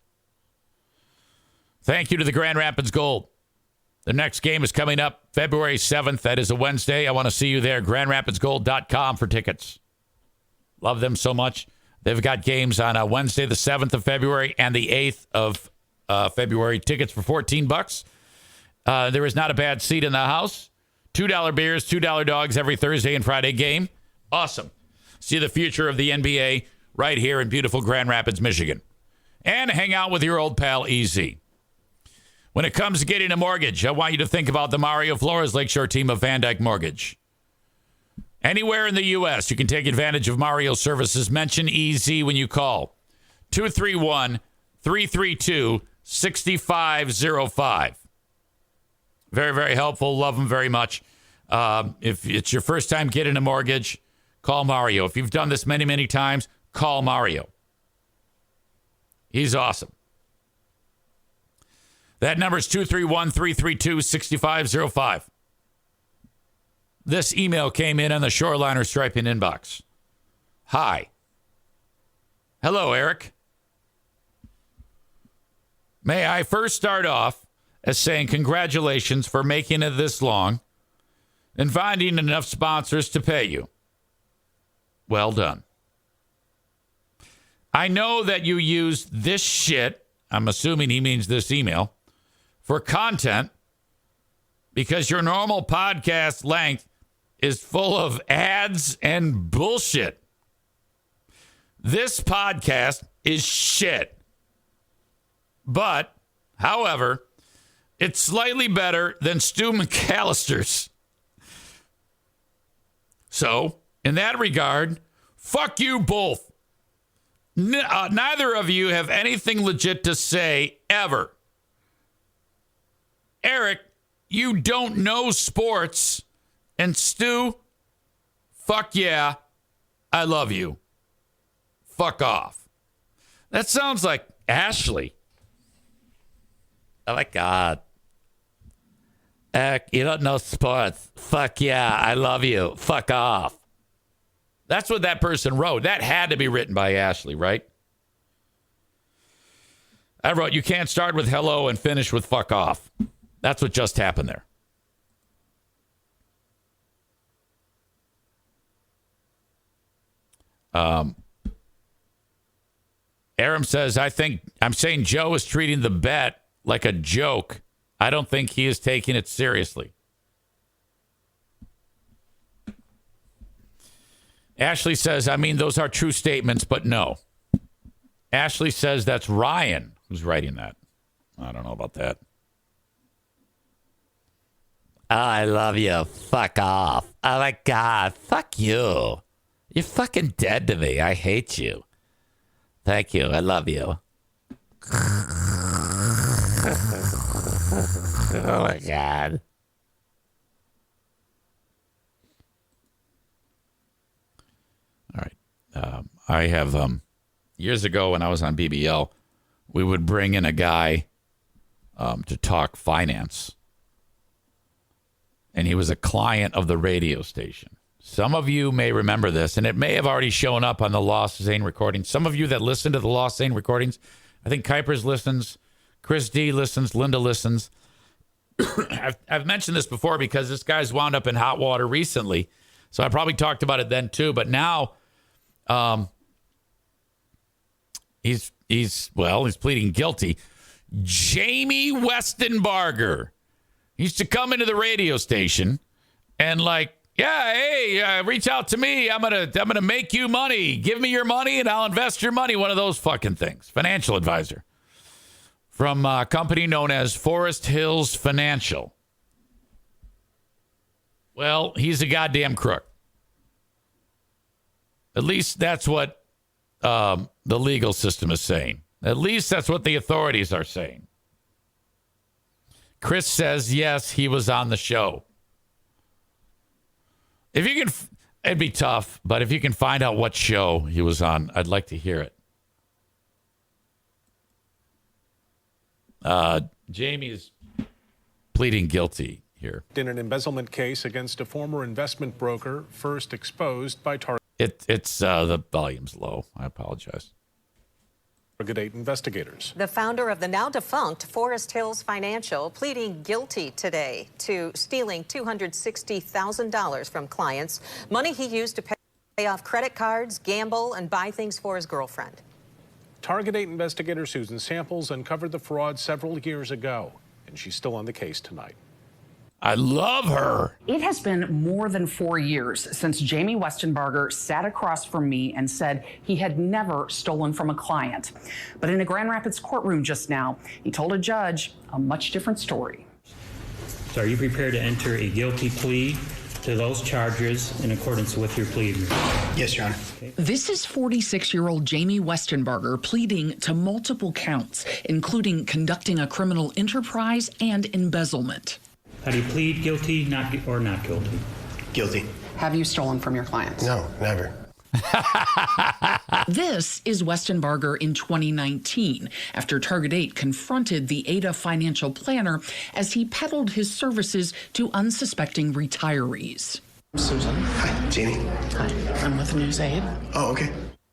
Thank you to the Grand Rapids Gold. The next game is coming up February 7th. That is a Wednesday. I want to see you there. GrandRapidsGold.com for tickets. Love them so much. They've got games on Wednesday, the 7th of February and the 8th of February. Tickets for $14. There is not a bad seat in the house. $2 beers, $2 dogs every Thursday and Friday game. Awesome. See the future of the NBA right here in beautiful Grand Rapids, Michigan. And hang out with your old pal, EZ. When it comes to getting a mortgage, I want you to think about the Mario Flores Lakeshore team of Van Dyke Mortgage. Anywhere in the U.S., you can take advantage of Mario's services. Mention EZ when you call. 231-332-6505. Very, very helpful. Love them very much. If it's your first time getting a mortgage, call Mario. If you've done this many, many times, call Mario. He's awesome. That number is 231-332-6505. This email came in on the Shoreliner Striping inbox. Hi. Hello, Eric. May I first start off as saying congratulations for making it this long and finding enough sponsors to pay you. Well done. I know that you use this shit, I'm assuming he means this email, for content because your normal podcast length is full of ads and bullshit. This podcast is shit. But, however, it's slightly better than Stu McAllister's. So, in that regard, fuck you both. Neither of you have anything legit to say ever. Eric, you don't know sports. And Stu, fuck yeah, I love you. Fuck off. That sounds like Ashley. Oh, my God. You don't know sports. Fuck yeah, I love you. Fuck off. That's what that person wrote. That had to be written by Ashley, right? I wrote, you can't start with hello and finish with fuck off. That's what just happened there. Aram says, I'm saying Joe is treating the bet like a joke. I don't think he is taking it seriously. Ashley says, I mean, those are true statements, but no. Ashley says that's Ryan who's writing that. I don't know about that. Oh, I love you. Fuck off. Oh, my God. Fuck you. You're fucking dead to me. I hate you. Thank you. I love you. Oh, my God. All right. I have, years ago when I was on BBL, we would bring in a guy to talk finance. And he was a client of the radio station. Some of you may remember this, and it may have already shown up on the Lost Zane recordings. Some of you that listen to the Lost Zane recordings, I think Kuipers listens, Chris D listens, Linda listens. I've mentioned this before because this guy's wound up in hot water recently. So I probably talked about it then too. But now he's pleading guilty. Jamie Westenbarger used to come into the radio station and reach out to me. I'm gonna make you money. Give me your money and I'll invest your money. One of those fucking things. Financial advisor from a company known as Forest Hills Financial. Well, he's a goddamn crook. At least that's what the legal system is saying. At least that's what the authorities are saying. Chris says, yes, he was on the show. If you can, it'd be tough, but if you can find out what show he was on, I'd like to hear it. Jamie's pleading guilty here. In an embezzlement case against a former investment broker, first exposed by Target the volume's low. I apologize. Investigators. The founder of the now defunct Forest Hills Financial pleading guilty today to stealing $260,000 from clients, money he used to pay off credit cards, gamble, and buy things for his girlfriend. Target 8 investigator Susan Samples uncovered the fraud several years ago, and she's still on the case tonight. I love her. It has been more than 4 years since Jamie Westenbarger sat across from me and said he had never stolen from a client. But in a Grand Rapids courtroom just now, he told a judge a much different story. So are you prepared to enter a guilty plea to those charges in accordance with your plea agreement? Yes, Your Honor. Okay. This is 46-year-old Jamie Westenbarger pleading to multiple counts, including conducting a criminal enterprise and embezzlement. How do you plead guilty or not guilty? Guilty. Have you stolen from your clients? No, never. This is Westenbarger in 2019, after Target 8 confronted the Ada financial planner as he peddled his services to unsuspecting retirees. Susan. Hi, Jeannie. Hi, I'm with NewsAid. Oh, okay.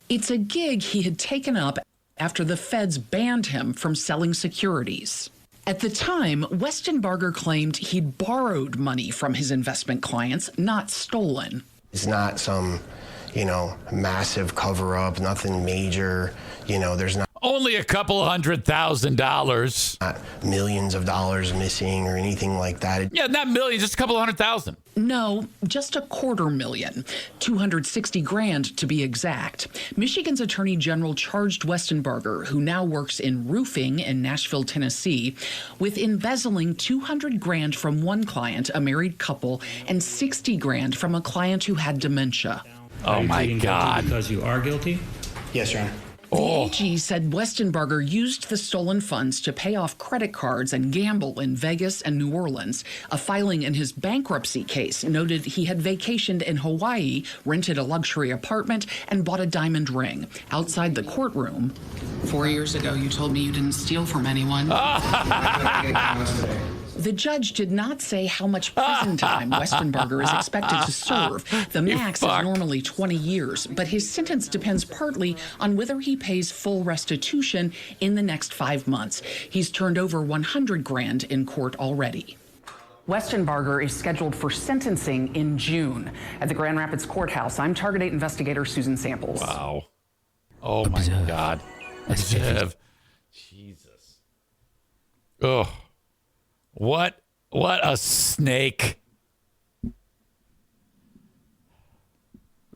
It's a gig he had taken up after the feds banned him from selling securities. At the time, Westenbarger claimed he'd borrowed money from his investment clients, not stolen. It's not some, massive cover-up, nothing major. There's not Only a couple $100,000. Millions of dollars missing or anything like that. Yeah, not millions, just a couple $100,000. No, just $250,000, $260,000 to be exact. Michigan's Attorney General charged Westenbarger, who now works in roofing in Nashville, Tennessee, with embezzling $200,000 from one client, a married couple, and $60,000 from a client who had dementia. Oh my God! Because you are guilty? Yes, Your Honor. The AG said Westenberger used the stolen funds to pay off credit cards and gamble in Vegas and New Orleans. A filing in his bankruptcy case noted he had vacationed in Hawaii, rented a luxury apartment, and bought a diamond ring. Outside the courtroom, 4 years ago, you told me you didn't steal from anyone. The judge did not say how much prison time Westenberger is expected to serve. The max is normally 20 years, but his sentence depends partly on whether he pays full restitution in the next 5 months. He's turned over $100,000 in court already. Westenberger is scheduled for sentencing in June at the Grand Rapids Courthouse. I'm Target 8 investigator Susan Samples. Wow. Oh, my God. Observe. Jesus. Oh. What a snake.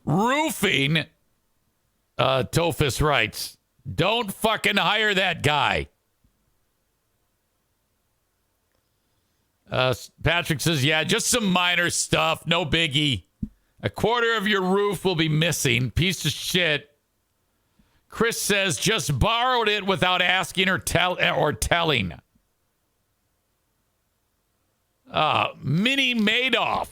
Roofing, Tophus writes, don't fucking hire that guy. Patrick says, yeah, just some minor stuff. No biggie. A quarter of your roof will be missing. Piece of shit. Chris says, just borrowed it without asking or telling. Mini Madoff.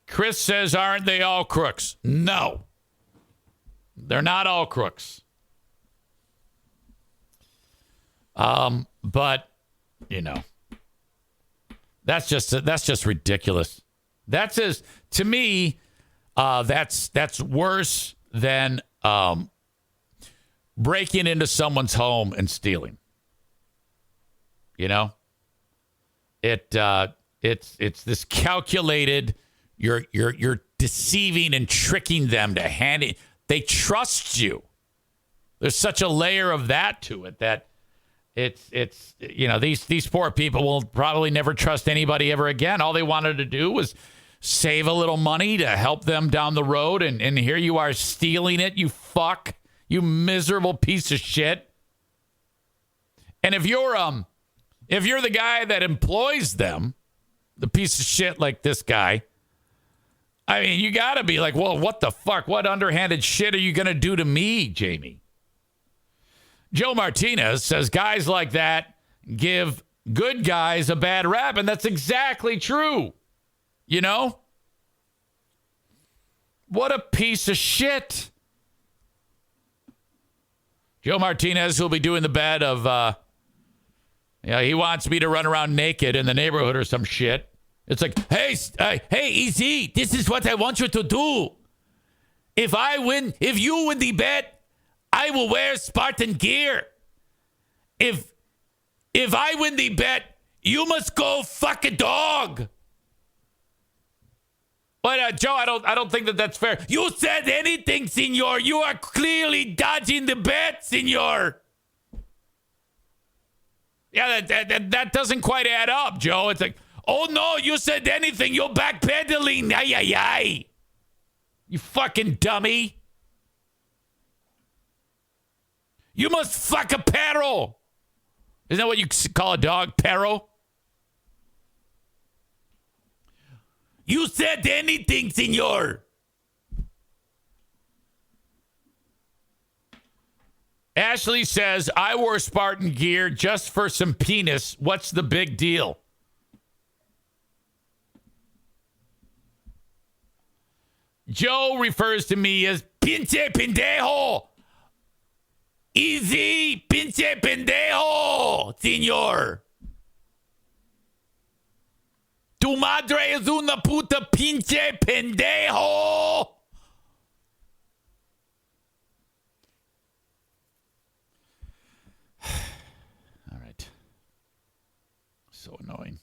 Chris says, aren't they all crooks? No. They're not all crooks. But, you know, that's just ridiculous. To me, that's worse than breaking into someone's home and stealing. You know? It's this calculated, you're deceiving and tricking them to hand it. They trust you. There's such a layer of that to it that it's you know, these poor people will probably never trust anybody ever again. All they wanted to do was save a little money to help them down the road, and here you are stealing it, you fuck, you miserable piece of shit. And if you're the guy that employs them, the piece of shit like this guy, I mean, you got to be like, well, what the fuck? What underhanded shit are you going to do to me, Jamie? Joe Martinez says guys like that give good guys a bad rap, and that's exactly true. You know? What a piece of shit. Joe Martinez will be doing the bed of... he wants me to run around naked in the neighborhood or some shit. It's like, hey, EZ, this is what I want you to do. If you win the bet, I will wear Spartan gear. If I win the bet, you must go fuck a dog. But Joe, I don't think that's fair. You said anything, senor. You are clearly dodging the bet, senor. Yeah, that doesn't quite add up, Joe. It's like, oh, no, you said anything. You're backpedaling. Ay, ay, ay. You fucking dummy. You must fuck a perro. Isn't that what you call a dog, perro? You said anything, senor. Ashley says, I wore Spartan gear just for some penis. What's the big deal? Joe refers to me as pinche pendejo. Easy, pinche pendejo, senor. Tu madre es una puta pinche pendejo. All right. So annoying.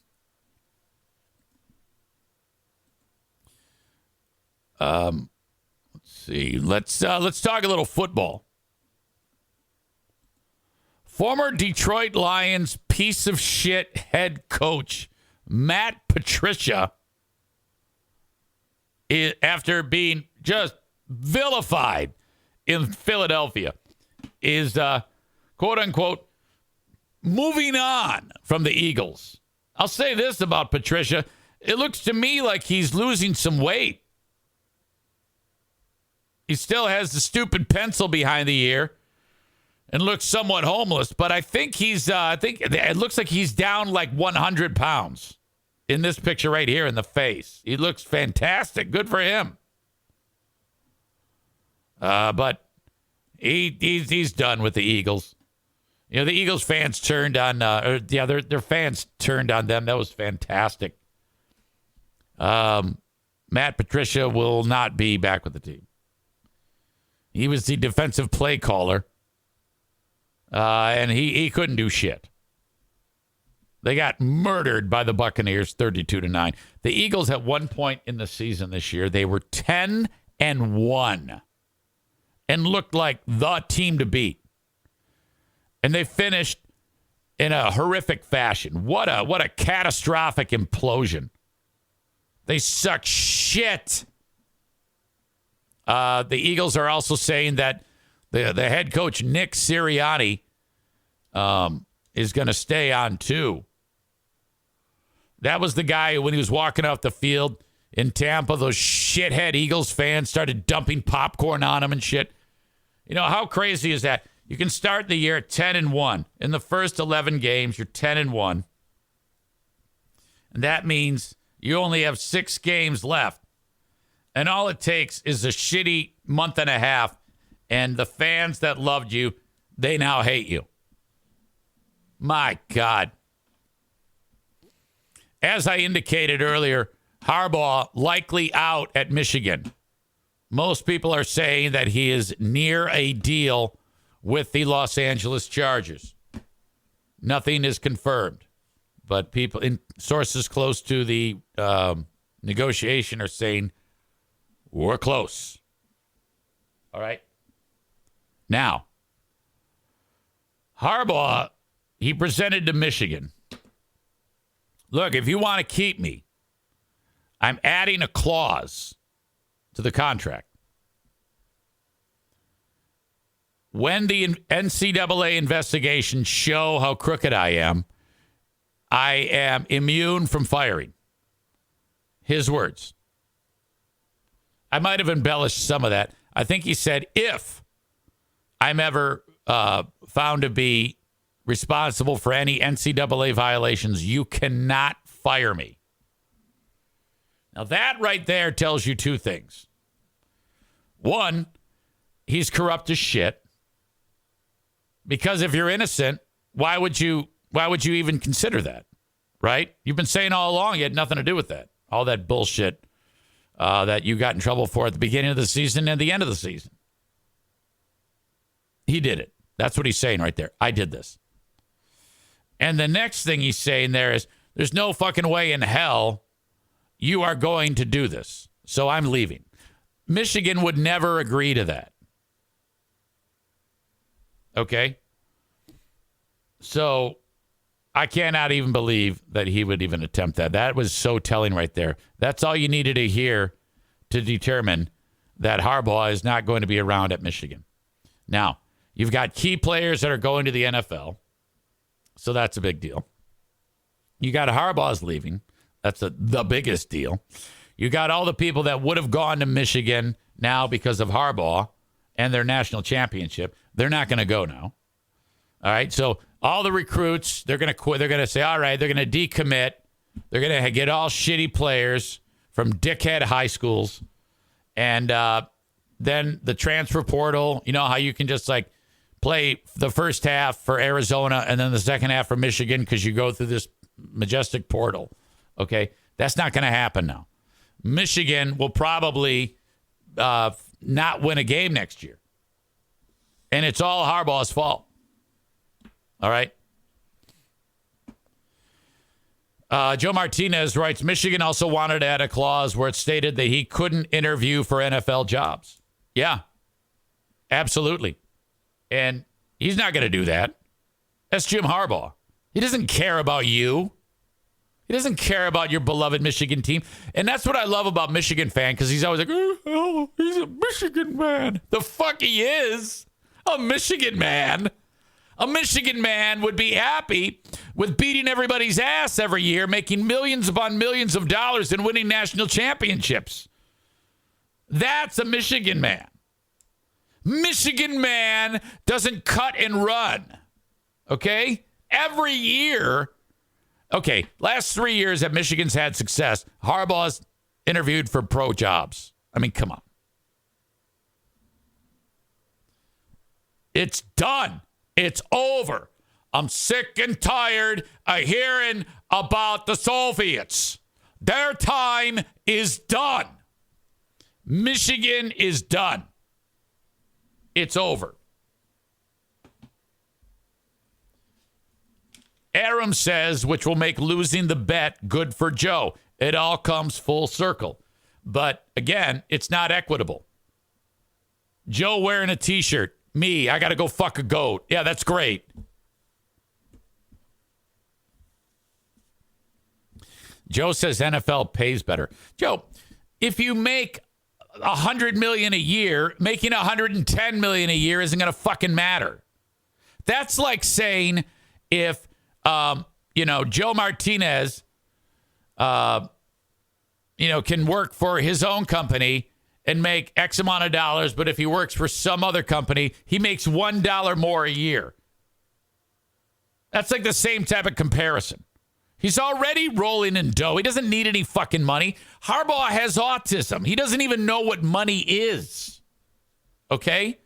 Let's see. Let's talk a little football. Former Detroit Lions piece of shit head coach Matt Patricia, after being just vilified in Philadelphia, is quote unquote moving on from the Eagles. I'll say this about Patricia. It looks to me like he's losing some weight. He still has the stupid pencil behind the ear and looks somewhat homeless. But I think it looks like he's down like 100 pounds in this picture right here in the face. He looks fantastic. Good for him. But he's done with the Eagles. You know, the Eagles fans turned on, their fans turned on them. That was fantastic. Matt Patricia will not be back with the team. He was the defensive play caller, and he couldn't do shit. They got murdered by the Buccaneers, 32-9. The Eagles, at one point in the season this year, they were 10-1 and looked like the team to beat. And they finished in a horrific fashion. What a catastrophic implosion. They suck shit. The Eagles are also saying that the head coach, Nick Sirianni, is going to stay on too. That was the guy who, when he was walking off the field in Tampa, those shithead Eagles fans started dumping popcorn on him and shit. You know, how crazy is that? You can start the year at 10-1. In the first 11 games, you're 10-1. And that means you only have 6 games left. And all it takes is a shitty month and a half, and the fans that loved you, they now hate you. My God. As I indicated earlier, Harbaugh likely out at Michigan. Most people are saying that he is near a deal with the Los Angeles Chargers. Nothing is confirmed, but sources close to the negotiation are saying we're close. All right. Now, Harbaugh, he presented to Michigan. Look, if you want to keep me, I'm adding a clause to the contract. When the NCAA investigations show how crooked I am immune from firing. His words. I might have embellished some of that. I think he said, if I'm ever found to be responsible for any NCAA violations, you cannot fire me. Now, that right there tells you 2 things. One, he's corrupt as shit. Because if you're innocent, why would you even consider that? Right? You've been saying all along you had nothing to do with that. All that bullshit that you got in trouble for at the beginning of the season and the end of the season. He did it. That's what he's saying right there. I did this. And the next thing he's saying there is, there's no fucking way in hell you are going to do this. So I'm leaving. Michigan would never agree to that. Okay? So I cannot even believe that he would even attempt that. That was so telling right there. That's all you needed to hear to determine that Harbaugh is not going to be around at Michigan. Now, you've got key players that are going to the NFL. So that's a big deal. You got Harbaugh's leaving. That's the biggest deal. You got all the people that would have gone to Michigan now because of Harbaugh and their national championship. They're not going to go now. All right. So all the recruits, they're going to quit. They're going to say, all right, they're going to decommit. They're going to get all shitty players from dickhead high schools. And then the transfer portal, you know how you can just like play the first half for Arizona and then the second half for Michigan because you go through this majestic portal. Okay. That's not going to happen now. Michigan will probably not win a game next year. And it's all Harbaugh's fault. All right. Joe Martinez writes, Michigan also wanted to add a clause where it stated that he couldn't interview for NFL jobs. Yeah, absolutely. And he's not going to do that. That's Jim Harbaugh. He doesn't care about you. He doesn't care about your beloved Michigan team. And that's what I love about Michigan fan, because he's always like, oh, he's a Michigan man. The fuck he is. A Michigan man. A Michigan man would be happy with beating everybody's ass every year, making millions upon millions of dollars and winning national championships. That's a Michigan man. Michigan man doesn't cut and run. Okay? Every year. Okay, last 3 years that Michigan's had success, Harbaugh's interviewed for pro jobs. I mean, come on. It's done. It's over. I'm sick and tired of hearing about the Soviets. Their time is done. Michigan is done. It's over. Aram says, which will make losing the bet good for Joe. It all comes full circle. But again, it's not equitable. Joe wearing a t-shirt. Me, I got to go fuck a goat. Yeah, that's great. Joe says NFL pays better. Joe, if you make $100 million a year, making $110 million a year isn't going to fucking matter. That's like saying if, Joe Martinez, can work for his own company and make X amount of dollars, but if he works for some other company, he makes $1 more a year. That's like the same type of comparison. He's already rolling in dough. He doesn't need any fucking money. Harbaugh has autism. He doesn't even know what money is. Okay?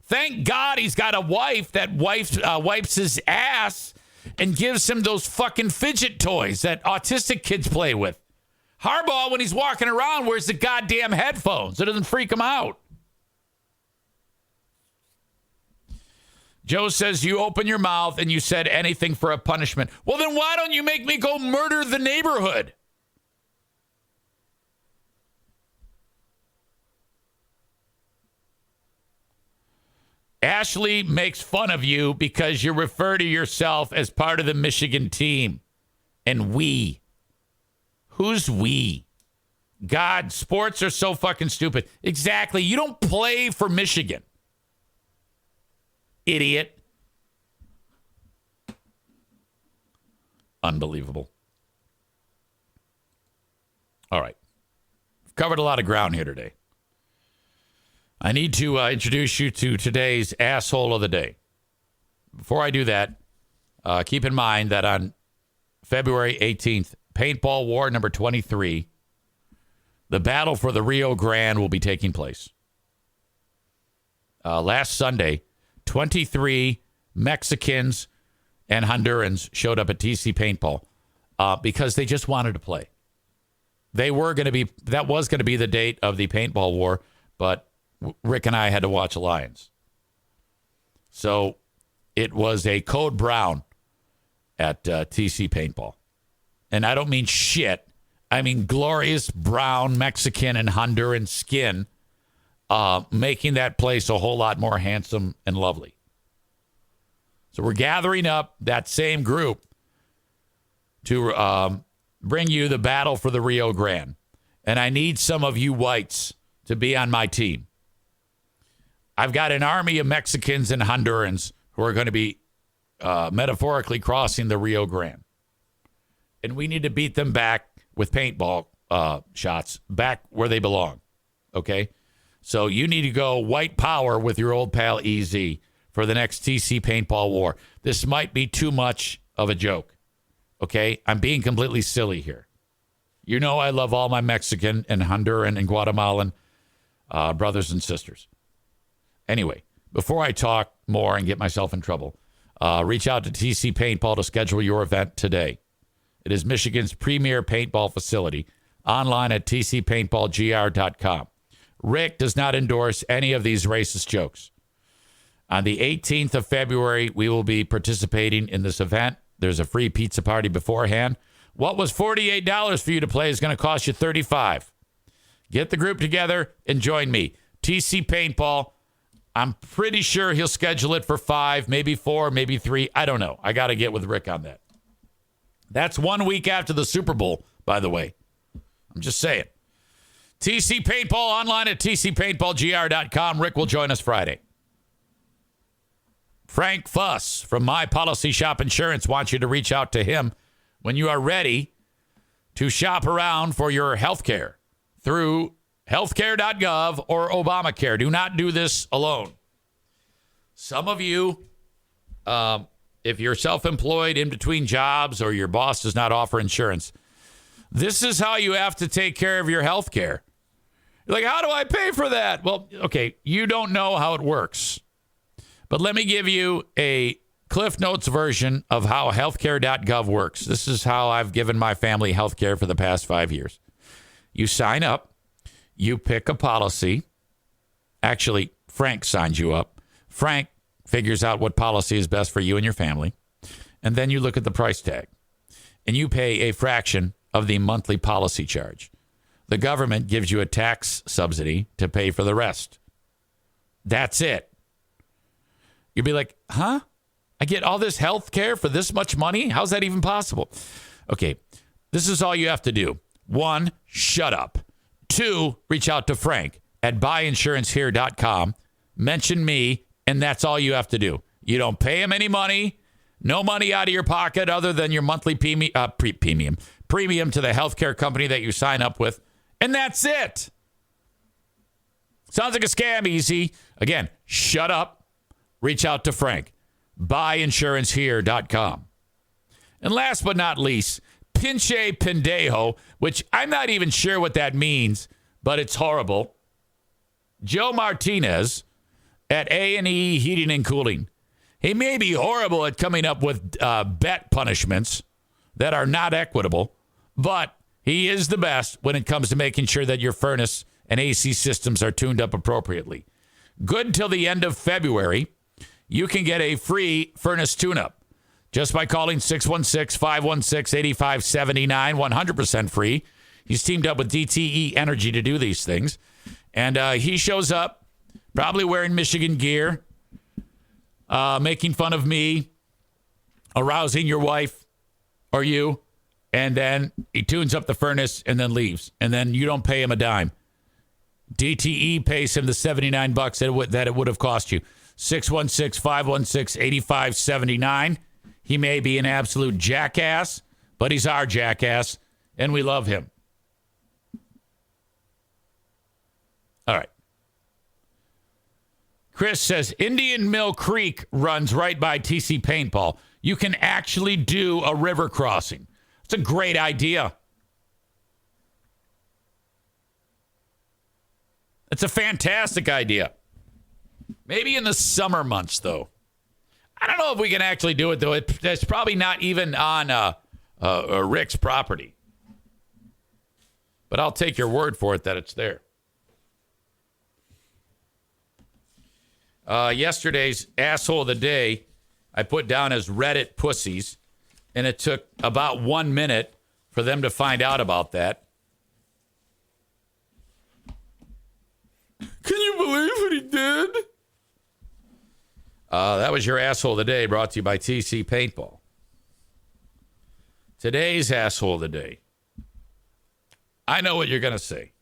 Thank God he's got a wife that wipes his ass and gives him those fucking fidget toys that autistic kids play with. Harbaugh, when he's walking around, wears the goddamn headphones. It doesn't freak him out. Joe says you open your mouth and you said anything for a punishment. Well, then why don't you make me go murder the neighborhood? Ashley makes fun of you because you refer to yourself as part of the Michigan team. And we. Who's we? God, sports are so fucking stupid. Exactly. You don't play for Michigan. Idiot. Unbelievable. All right. We've covered a lot of ground here today. I need to introduce you to today's asshole of the day. Before I do that, keep in mind that on February 18th, Paintball War number 23, the battle for the Rio Grande will be taking place. Last Sunday, 23 Mexicans and Hondurans showed up at TC Paintball because they just wanted to play. That was going to be the date of the Paintball War, but Rick and I had to watch Lions. So it was a code brown at TC Paintball. And I don't mean shit. I mean glorious brown Mexican and Honduran skin, making that place a whole lot more handsome and lovely. So we're gathering up that same group to bring you the battle for the Rio Grande. And I need some of you whites to be on my team. I've got an army of Mexicans and Hondurans who are going to be metaphorically crossing the Rio Grande. And we need to beat them back with paintball shots back where they belong. Okay? So you need to go white power with your old pal EZ for the next TC Paintball War. This might be too much of a joke. Okay? I'm being completely silly here. You know I love all my Mexican and Honduran and Guatemalan brothers and sisters. Anyway, before I talk more and get myself in trouble, reach out to TC Paintball to schedule your event today. It is Michigan's premier paintball facility. Online at tcpaintballgr.com. Rick does not endorse any of these racist jokes. On the 18th of February, we will be participating in this event. There's a free pizza party beforehand. What was $48 for you to play is going to cost you $35. Get the group together and join me. TC Paintball. I'm pretty sure he'll schedule it for 5, maybe 4, maybe 3. I don't know. I got to get with Rick on that. That's 1 week after the Super Bowl, by the way. I'm just saying. TC Paintball online at tcpaintballgr.com. Rick will join us Friday. Frank Fuss from My Policy Shop Insurance wants you to reach out to him when you are ready to shop around for your health care through healthcare.gov or Obamacare. Do not do this alone. Some of you, if you're self-employed in between jobs or your boss does not offer insurance, this is how you have to take care of your health care. Like, how do I pay for that? Well, okay, you don't know how it works. But let me give you a Cliff Notes version of how healthcare.gov works. This is how I've given my family healthcare for the past 5 years. You sign up. You pick a policy. Actually, Frank signs you up. Frank figures out what policy is best for you and your family. And then you look at the price tag. And you pay a fraction of the monthly policy charge. The government gives you a tax subsidy to pay for the rest. That's it. You'll be like, huh? I get all this health care for this much money? How's that even possible? Okay, this is all you have to do. 1, shut up. 2, reach out to Frank at buyinsurancehere.com. Mention me, and that's all you have to do. You don't pay him any money. No money out of your pocket other than your monthly premium to the healthcare company that you sign up with. And that's it. Sounds like a scam, easy. Again, shut up. Reach out to Frank. Buyinsurancehere.com. And last but not least, Pinche Pendejo, which I'm not even sure what that means, but it's horrible. Joe Martinez at A&E Heating and Cooling. He may be horrible at coming up with bet punishments that are not equitable, but he is the best when it comes to making sure that your furnace and AC systems are tuned up appropriately. Good until the end of February. You can get a free furnace tune-up just by calling 616-516-8579, 100% free. He's teamed up with DTE Energy to do these things. And he shows up, probably wearing Michigan gear, making fun of me, arousing your wife or you, and then he tunes up the furnace and then leaves. And then you don't pay him a dime. DTE pays him the $79 that it would have cost you. 616-516-8579. He may be an absolute jackass, but he's our jackass, and we love him. All right. Chris says, Indian Mill Creek runs right by TC Paintball. You can actually do a river crossing. It's a great idea. It's a fantastic idea. Maybe in the summer months, though. I don't know if we can actually do it, though. It's probably not even on Rick's property. But I'll take your word for it that it's there. Yesterday's asshole of the day, I put down as Reddit pussies, and it took about 1 minute for them to find out about that. Can you believe what he did? That was your asshole of the day, brought to you by TC Paintball. Today's asshole of the day. I know what you're going to say.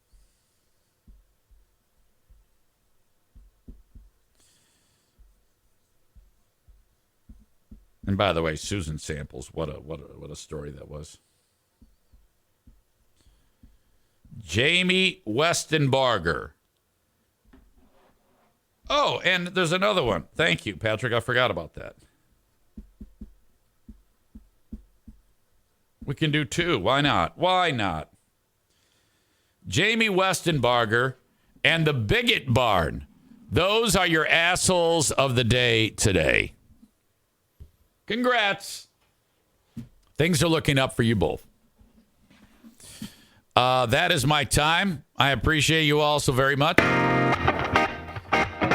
And by the way, Susan Samples, what a story that was. Jamie Westenbarger. Oh, and there's another one. Thank you, Patrick. I forgot about that. We can do 2. Why not? Why not? Jamie Westenbarger and the Bigot Barn. Those are your assholes of the day today. Congrats. Things are looking up for you both. That is my time. I appreciate you all so very much.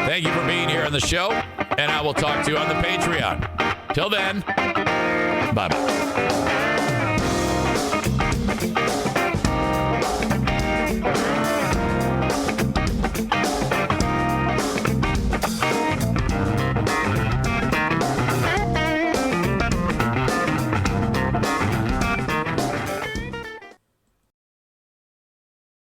Thank you for being here on the show, and I will talk to you on the Patreon. Till then, bye-bye.